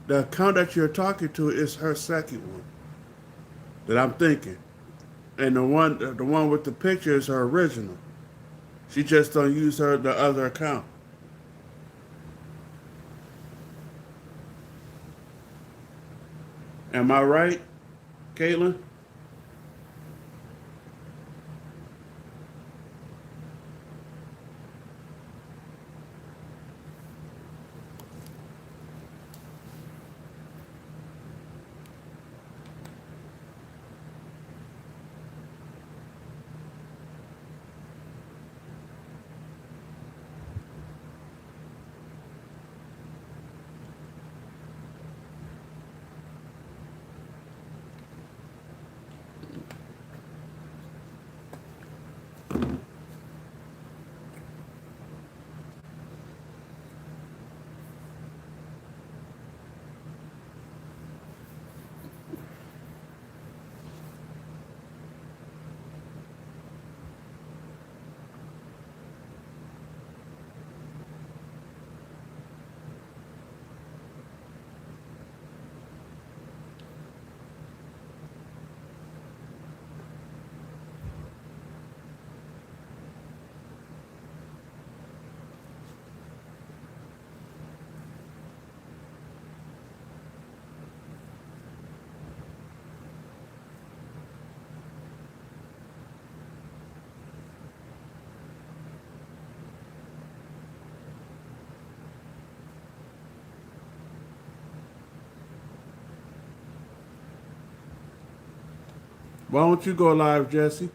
the account that you're talking to is her second one that I'm thinking, and the one with the picture is her original. She just don't use the other account. Am I right, Caitlin? Why don't you go live, Jesse?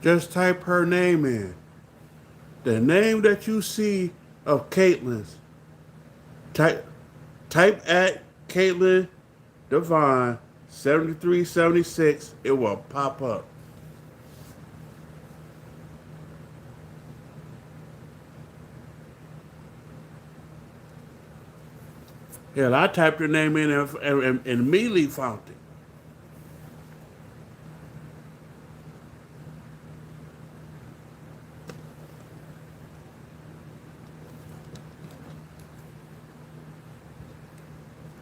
Just type her name in. The name that you see of Caitlin's. Type type at Caitlin Devine 7376. It will pop up. Hell, I typed her name in and immediately found it.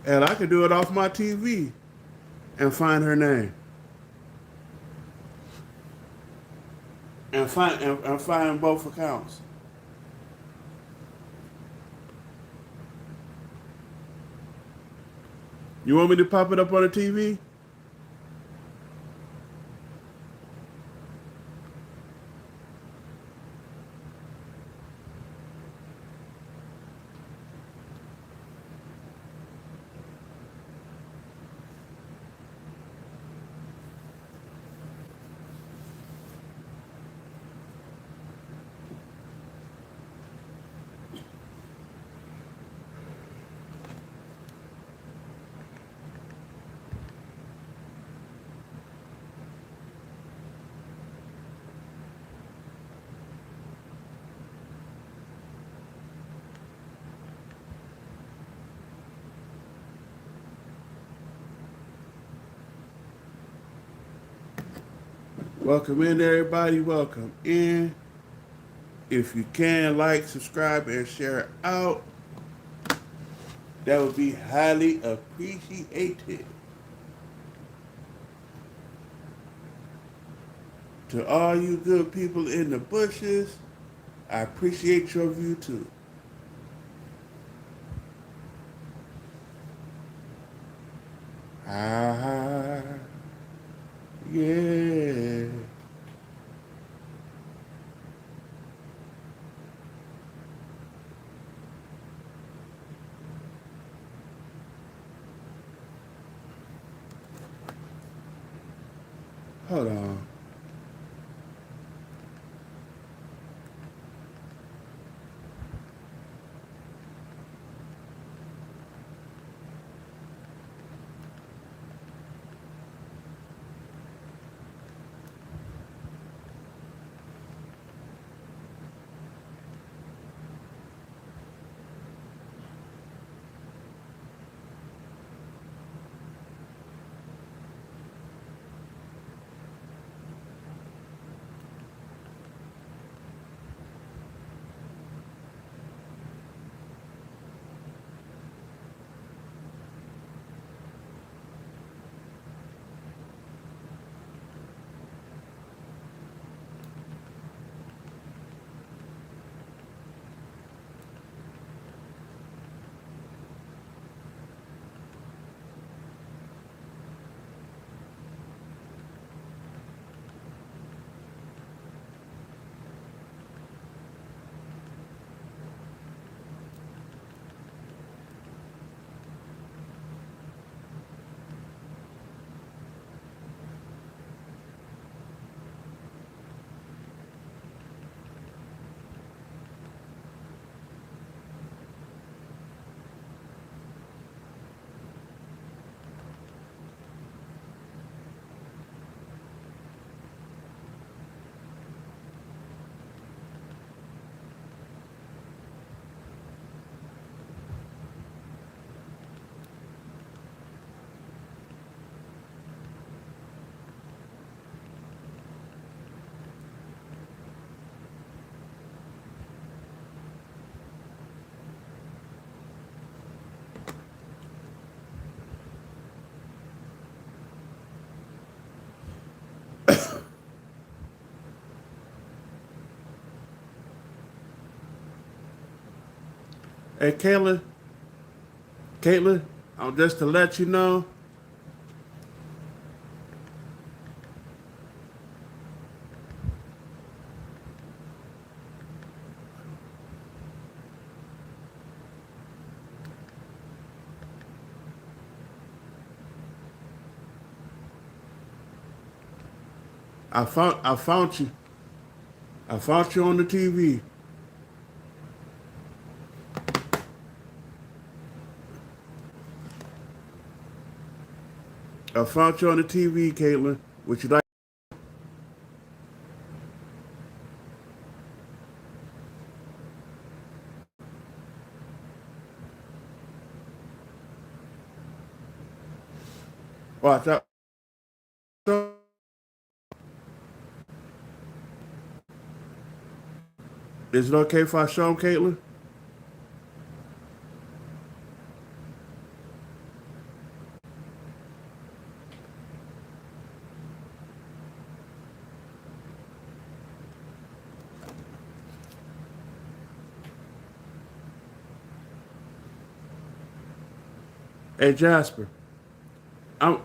And I could do it off my TV and find her name and find both accounts. You want me to pop it up on the TV? Welcome in, everybody. Welcome in. If you can, like, subscribe, and share out. That would be highly appreciated. To all you good people in the bushes, I appreciate your view too. Ah. Yeah. Hold on. Hey, Caitlin, just to let you know, I found you. I found you on the TV. I found you on the TV, Caitlin. Would you like? Oh, I thought. Is it okay if I show him, Caitlin? Hey, Jasper. I'm.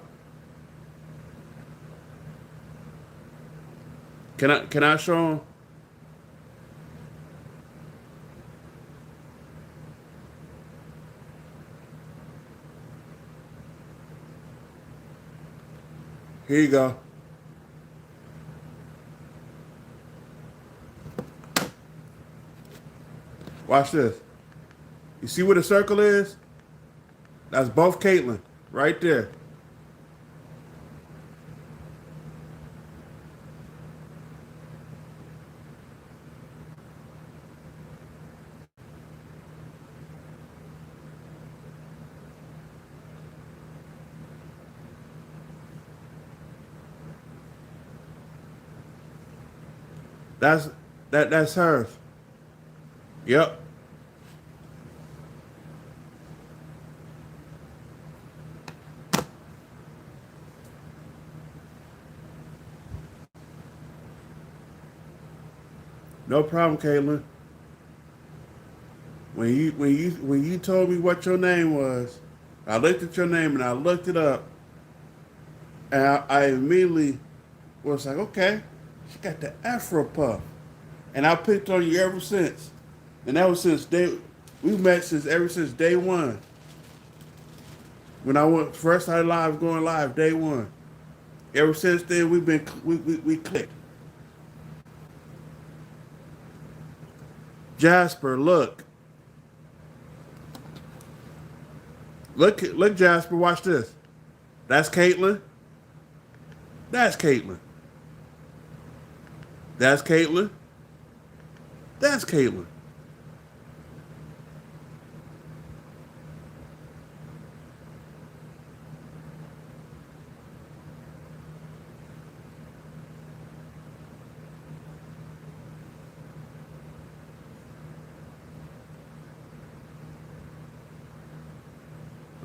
Can I show him? Here you go. Watch this. You see where the circle is? That's both Caitlin, right there. That's that's hers. Yep. No problem, Caitlin. When you told me what your name was, I looked at your name and I looked it up, and I immediately Well, it's like, okay, she got the Afro puff. And I picked on you ever since. And that was since we met ever since day one. When I went first started going live, day one. Ever since then, we clicked. Jasper, look, Jasper, watch this. That's Caitlin. That's Caitlin. That's Caitlin. That's Caitlin.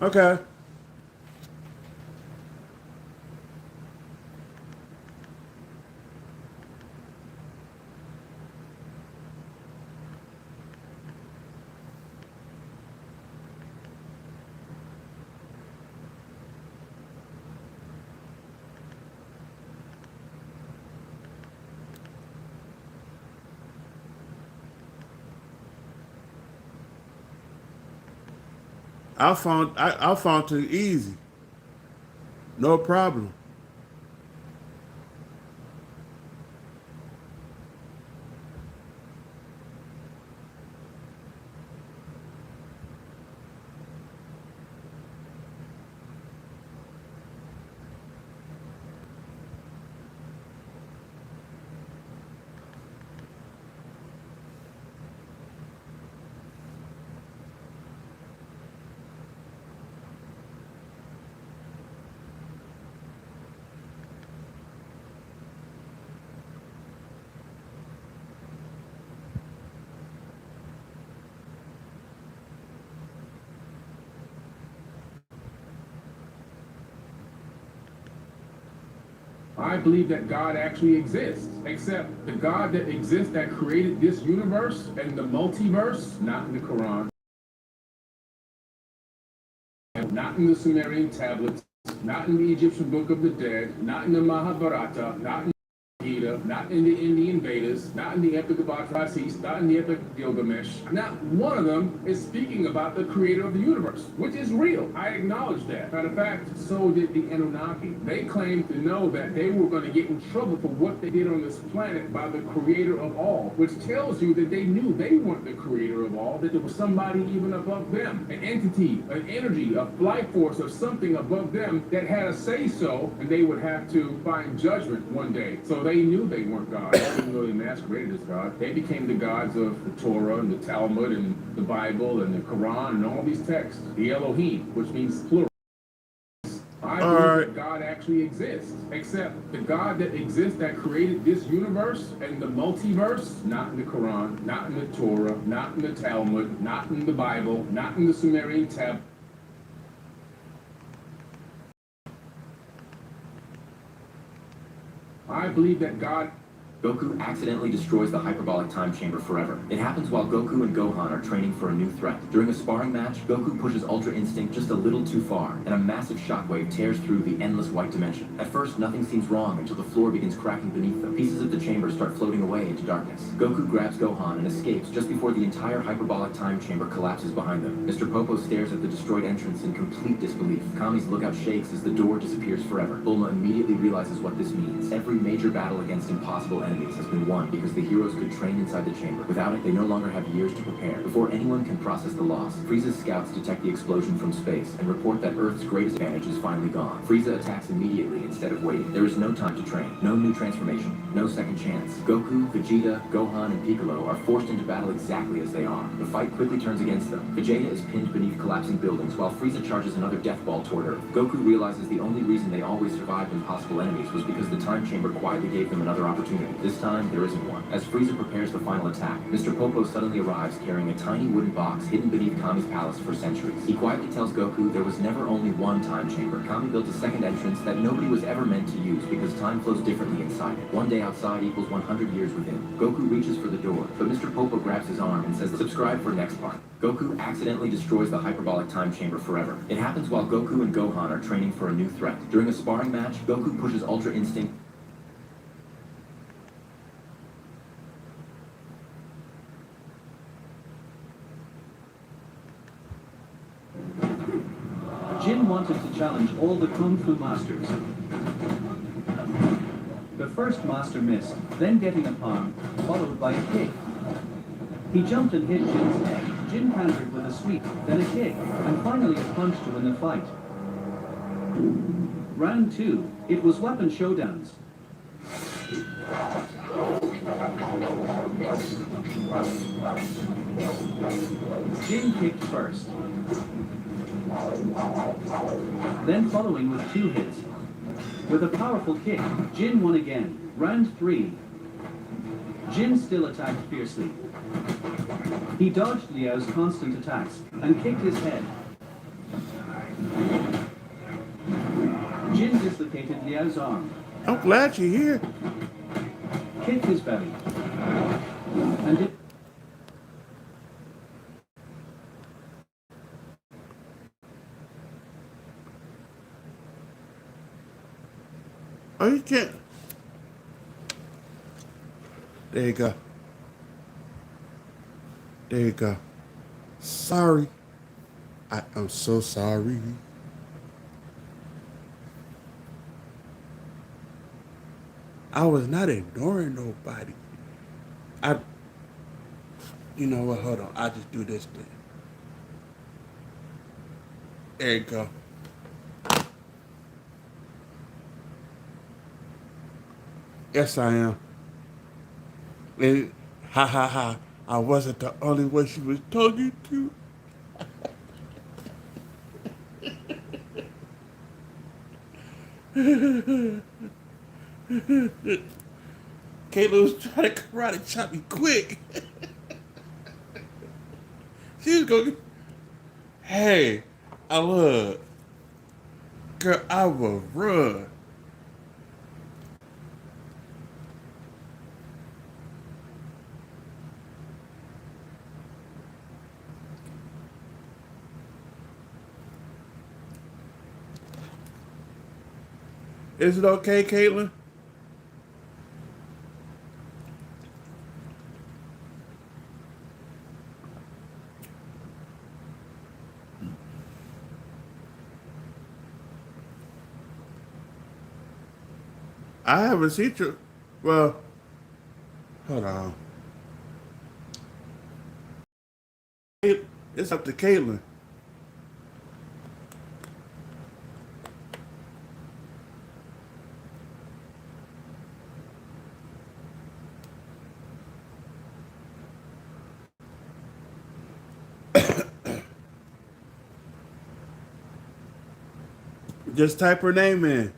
Okay. I found it easy. No problem. I believe that God actually exists, except the God that exists that created this universe and the multiverse, not in the Quran, not in the Sumerian tablets, not in the Egyptian Book of the Dead, not in the Mahabharata, not in Gita, not in the Indian Vedas, not in the Epic of Atrahasis, not in the Epic of Gilgamesh. Not one of them is speaking about the creator of the universe, which is real. I acknowledge that. Matter of fact, so did the Anunnaki. They claimed to know that they were going to get in trouble for what they did on this planet by the creator of all, which tells you that they knew they weren't the creator of all, that there was somebody even above them, an entity, an energy, a life force, or something above them that had a say-so, and they would have to find judgment one day. So they knew they weren't God, even though they masqueraded as God. They became the gods of the Torah and the Talmud and the Bible and the Quran and all these texts. The Elohim, which means plural. I believe that God actually exists, except the God that exists that created this universe and the multiverse, not in the Quran, not in the Torah, not in the Talmud, not in the Bible, not in the Sumerian tab. I believe that God Goku accidentally destroys the hyperbolic time chamber forever. It happens while Goku and Gohan are training for a new threat. During a sparring match, Goku pushes Ultra Instinct just a little too far, and a massive shockwave tears through the endless white dimension. At first, nothing seems wrong until the floor begins cracking beneath them. Pieces of the chamber start floating away into darkness. Goku grabs Gohan and escapes just before the entire hyperbolic time chamber collapses behind them. Mr. Popo stares at the destroyed entrance in complete disbelief. Kami's lookout shakes as the door disappears forever. Bulma immediately realizes what this means. Every major battle against impossible enemies has been won because the heroes could train inside the chamber. Without it, they no longer have years to prepare. Before anyone can process the loss, Frieza's scouts detect the explosion from space and report that Earth's greatest advantage is finally gone. Frieza attacks immediately instead of waiting. There is no time to train, no new transformation, no second chance. Goku, Vegeta, Gohan, and Piccolo are forced into battle exactly as they are. The fight quickly turns against them. Vegeta is pinned beneath collapsing buildings while Frieza charges another death ball toward Earth. Goku realizes the only reason they always survived impossible enemies was because the time chamber quietly gave them another opportunity. This time, there isn't one. As Frieza prepares the final attack, Mr. Popo suddenly arrives carrying a tiny wooden box hidden beneath Kami's palace for centuries. He quietly tells Goku there was never only one time chamber. Kami built a second entrance that nobody was ever meant to use because time flows differently inside it. One day outside equals 100 years within. Goku reaches for the door, but Mr. Popo grabs his arm and says subscribe for next part. Goku accidentally destroys the hyperbolic time chamber forever. It happens while Goku and Gohan are training for a new threat. During a sparring match, Goku pushes Ultra Instinct. attempted to challenge all the Kung Fu masters. The first master missed, then getting a palm, followed by a kick. He jumped and hit Jin's head. Jin countered with a sweep, then a kick, and finally a punch to win the fight. Round 2, it was weapon showdowns. Jin kicked first, then following with 2 hits. With a powerful kick, Jin won again. Round 3. Jin still attacked fiercely. He dodged Liao's constant attacks and kicked his head. Jin dislocated Liao's arm, I'm glad you're here. kicked his belly, and it. Oh, you can't. There you go. There you go. Sorry. I am so sorry. I was not ignoring nobody. You know what? Hold on. I'll just do this thing. There you go. Yes, I am. And ha ha ha. I wasn't the only one she was talking to. Kayla was trying to karate chop me quick. She was going, hey, I look. Girl, I will run. Is it okay, Caitlin? I haven't seen you. Well, hold on. It's up to Caitlin. Just type her name in.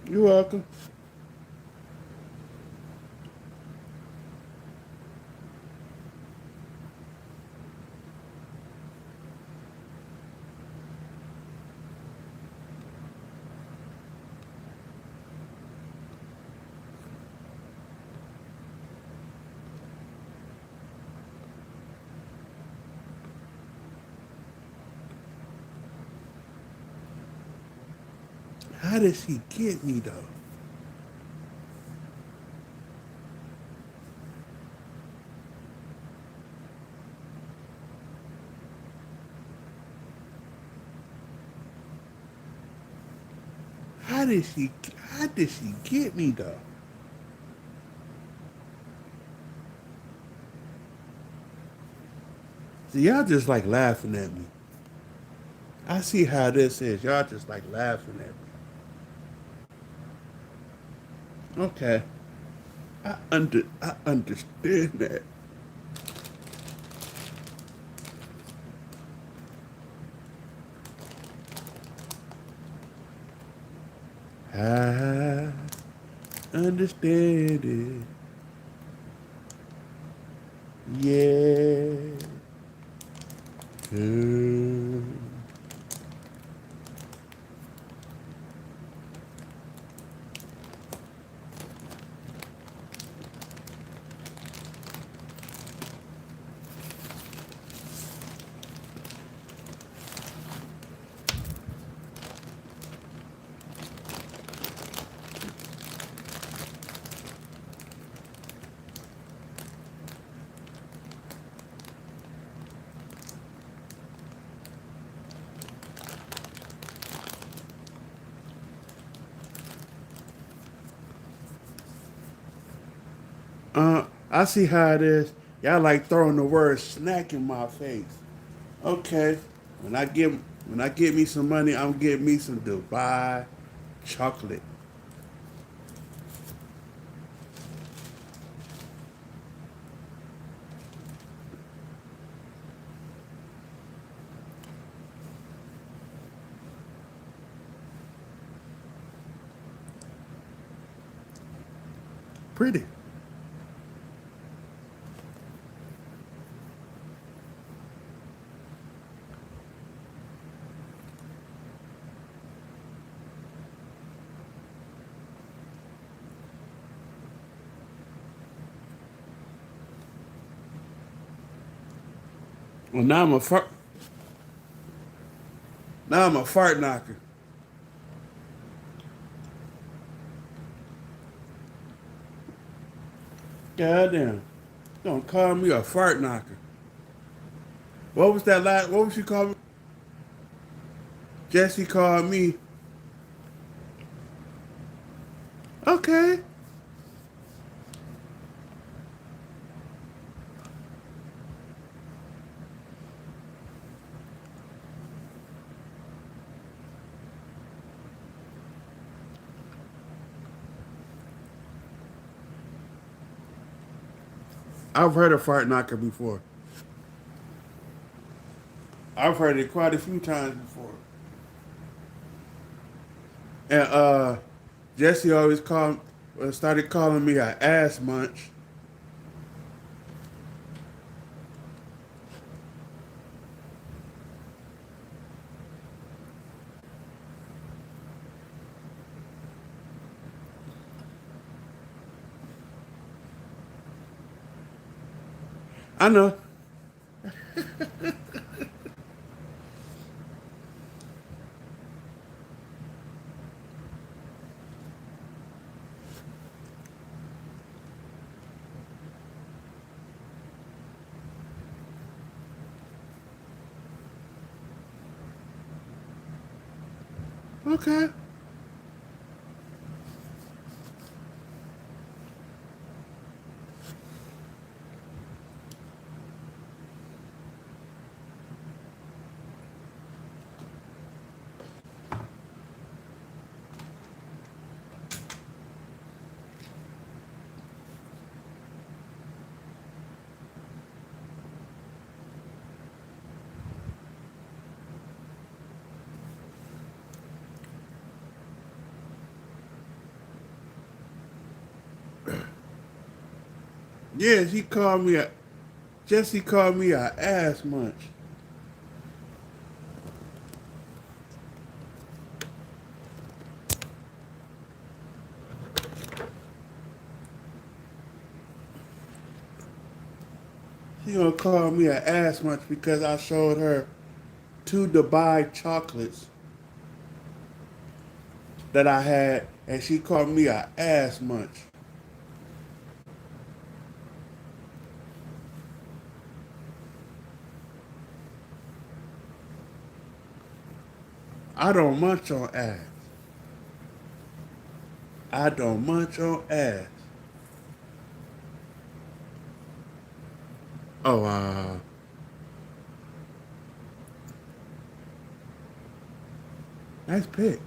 You're welcome. How did she get me though? How did she get me though? See, y'all just like laughing at me. I see how this is. Y'all just like laughing at me. Okay. I understand that. I understand it. Yeah. Girl. I see how it is. Y'all like throwing the word snack in my face. Okay. When I get me some money, I'm getting me some Dubai chocolate. Pretty. Well, now I'm a fart knocker. Goddamn. Don't call me a fart knocker. What was that last? What was she called me? Jesse called me. Okay. I've heard a fart knocker before. I've heard it quite a few times before. And Jesse always started calling me an ass munch. I know. Okay. Yeah, Jesse called me a ass munch. She gonna call me an ass munch because I showed her two Dubai chocolates that I had, and she called me a ass munch. I don't munch on ass. I don't munch on ass. Oh, Nice pick.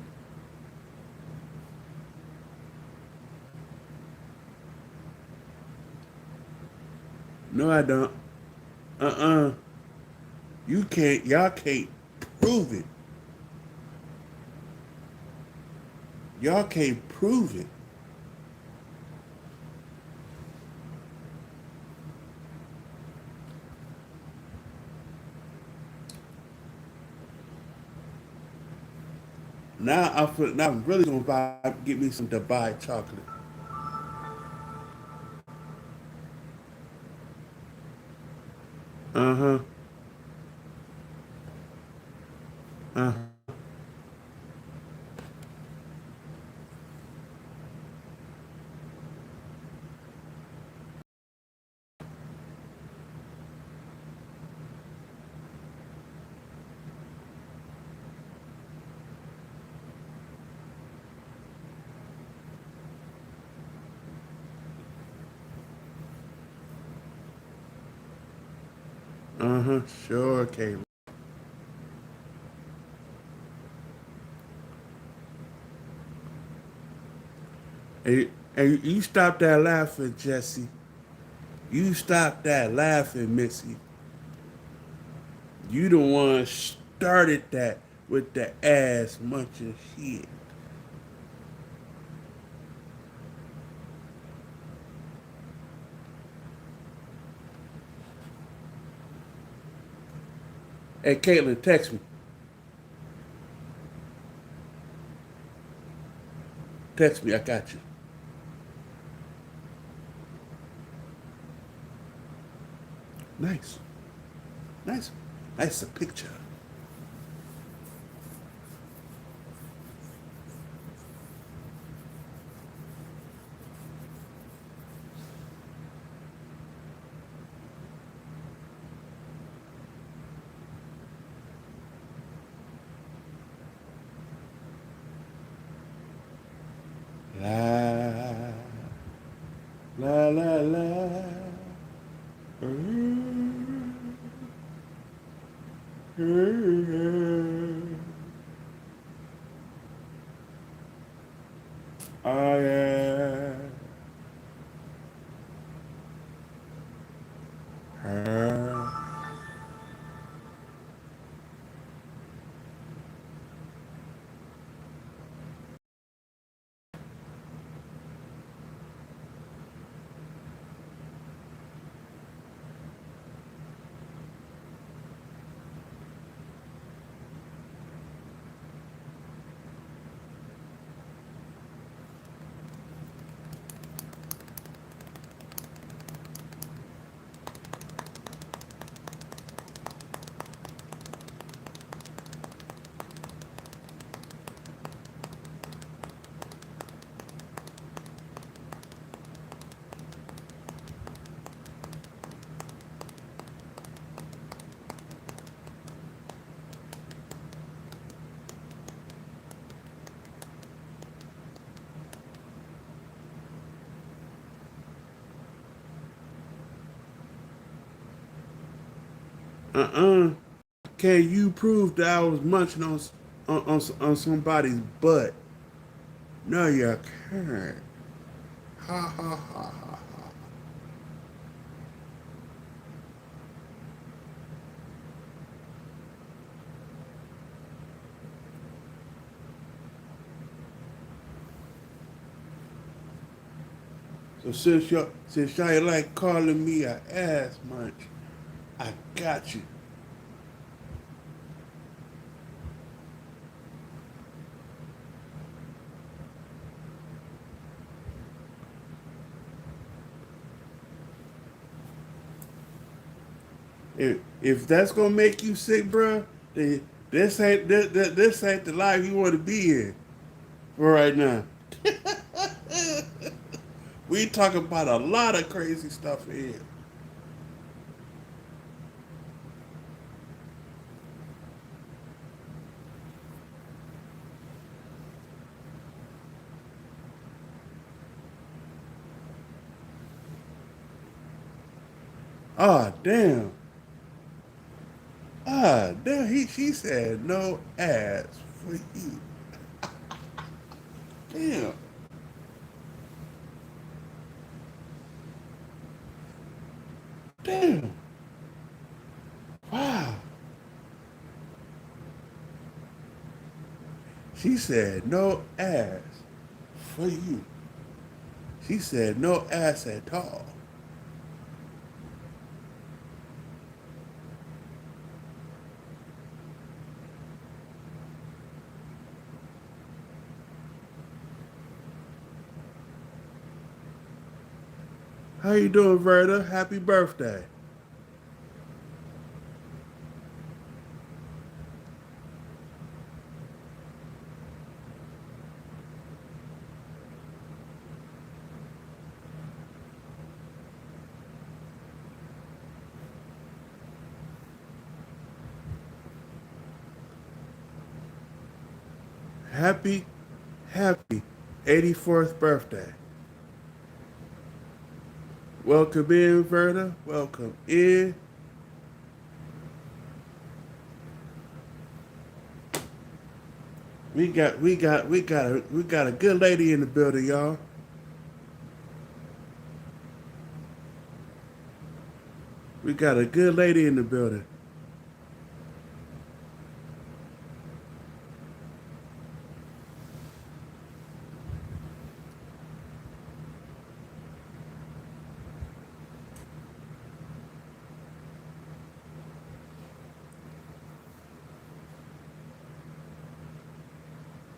No, I don't. Uh-uh. You can't. Y'all can't prove it. Y'all can't prove it. Now I'm really gonna get me some Dubai chocolate. Uh huh. Uh huh. Uh huh. Sure, Caleb. Hey, you stop that laughing, Jesse. You stop that laughing, Missy. You the one started that with the ass munching shit. Hey, Caitlin, text me. Text me. I got you. Nice. Nice. Nice a picture. La la la la. Oh yeah. Her. Uh-uh. Can you prove that I was munching on somebody's butt? No, you can't. Ha ha ha ha. So since y'all ain't like calling me a ass munch, I got you. If that's gonna make you sick, bruh, then this ain't the life you want to be in for right now. We talking about a lot of crazy stuff here. Ah, damn. Ah, damn. She said no ass for you. Damn. Damn. Wow. She said no ass for you. She said no ass at all. How you doing, Verda? Happy birthday. Happy, happy 84th birthday. Welcome in, Verda. Welcome in. We got a good lady in the building, y'all. We got a good lady in the building.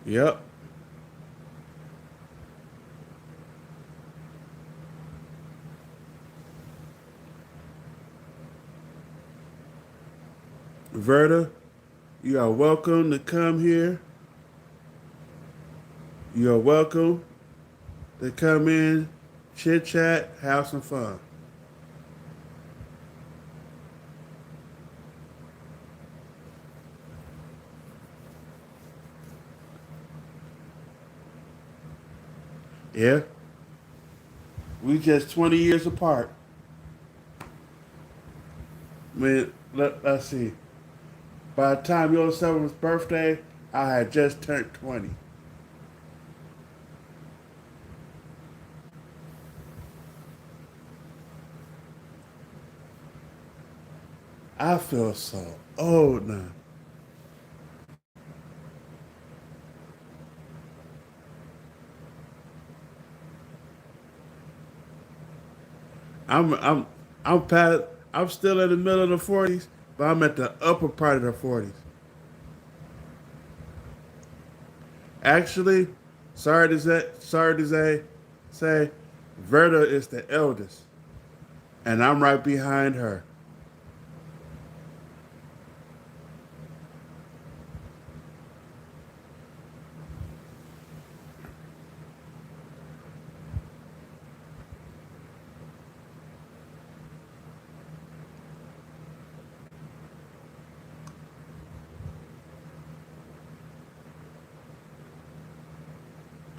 Yep. Verda, you are welcome to come here. You are welcome to come in, chit chat, have some fun. Yeah. We just 20 years apart. Man, let's see. By the time your 7th birthday, I had just turned 20. I feel so old now. I'm I'm I'm past, I'm still in the middle of the 40s, but I'm at the upper part of the 40s. Actually, sorry to say, Verda is the eldest, and I'm right behind her.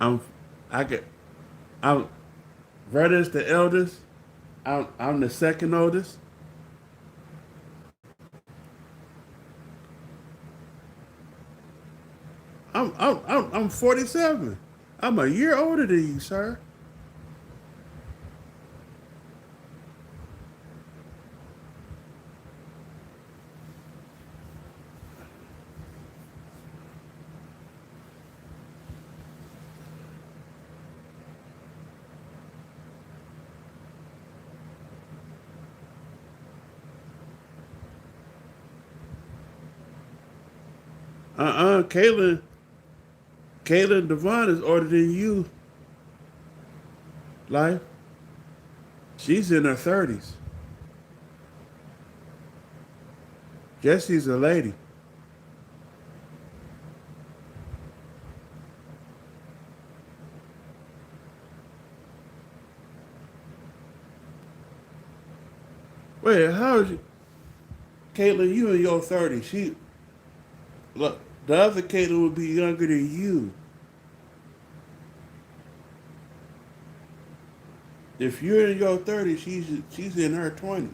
I'm I get I'm Verda is the eldest. I'm the second oldest. I'm 47. I'm a year older than you, sir. Caitlin Devon is older than you, life. She's in her 30s. Jesse's a lady. Wait, how is you? Caitlin, you in your 30s. Look, the other Caitlin would be younger than you. If you're in your 30s, she's in her 20s.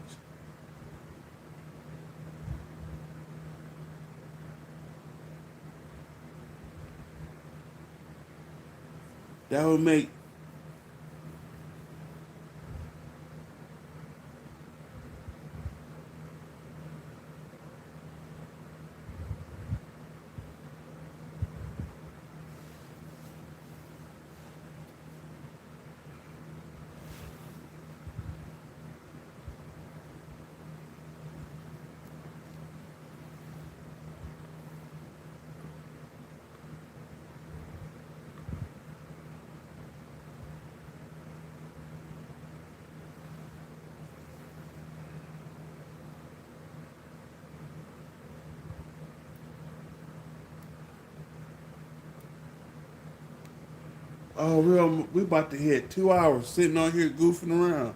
That would make. Oh, we about to hit 2 hours sitting on here goofing around.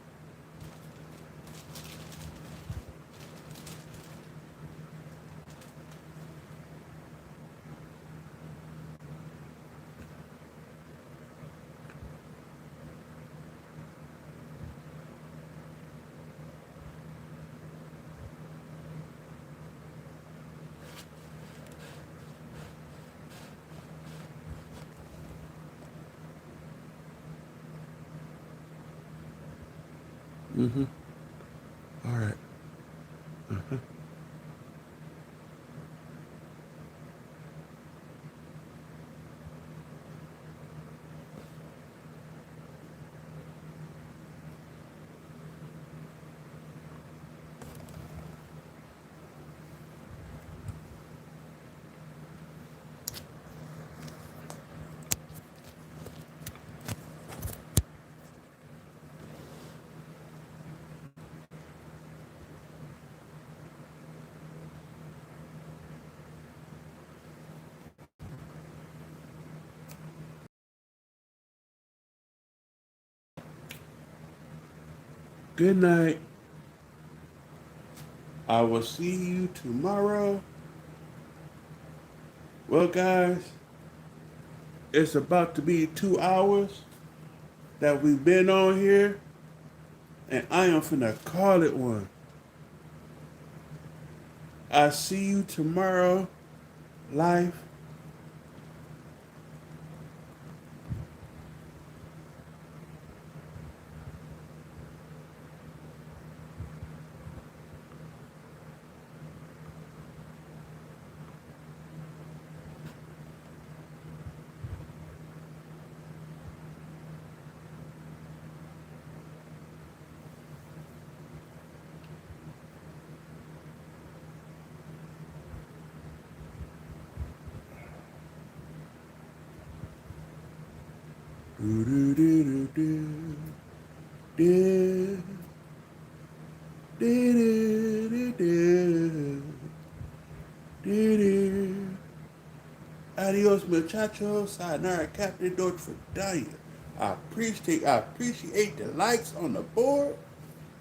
Mm-hmm. All right. Good night. I will see you tomorrow. Well, guys, it's about to be 2 hours that we've been on here, and I am finna call it one. I see you tomorrow, life. Do do do do do do do do do do do. Adios, muchachos. Sayonara, Captain Dodge for dying. I appreciate the likes on the board.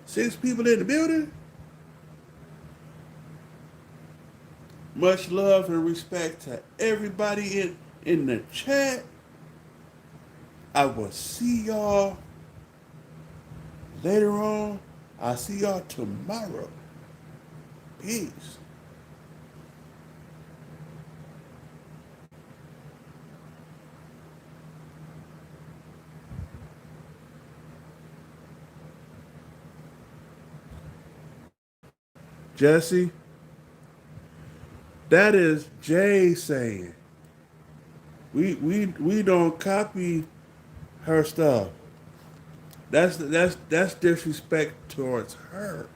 6 people in the building. Much love and respect to everybody in the chat. I will see y'all later on. I'll see y'all tomorrow. Peace. Jesse, that is Jay saying. We don't copy her stuff. That's disrespect towards her.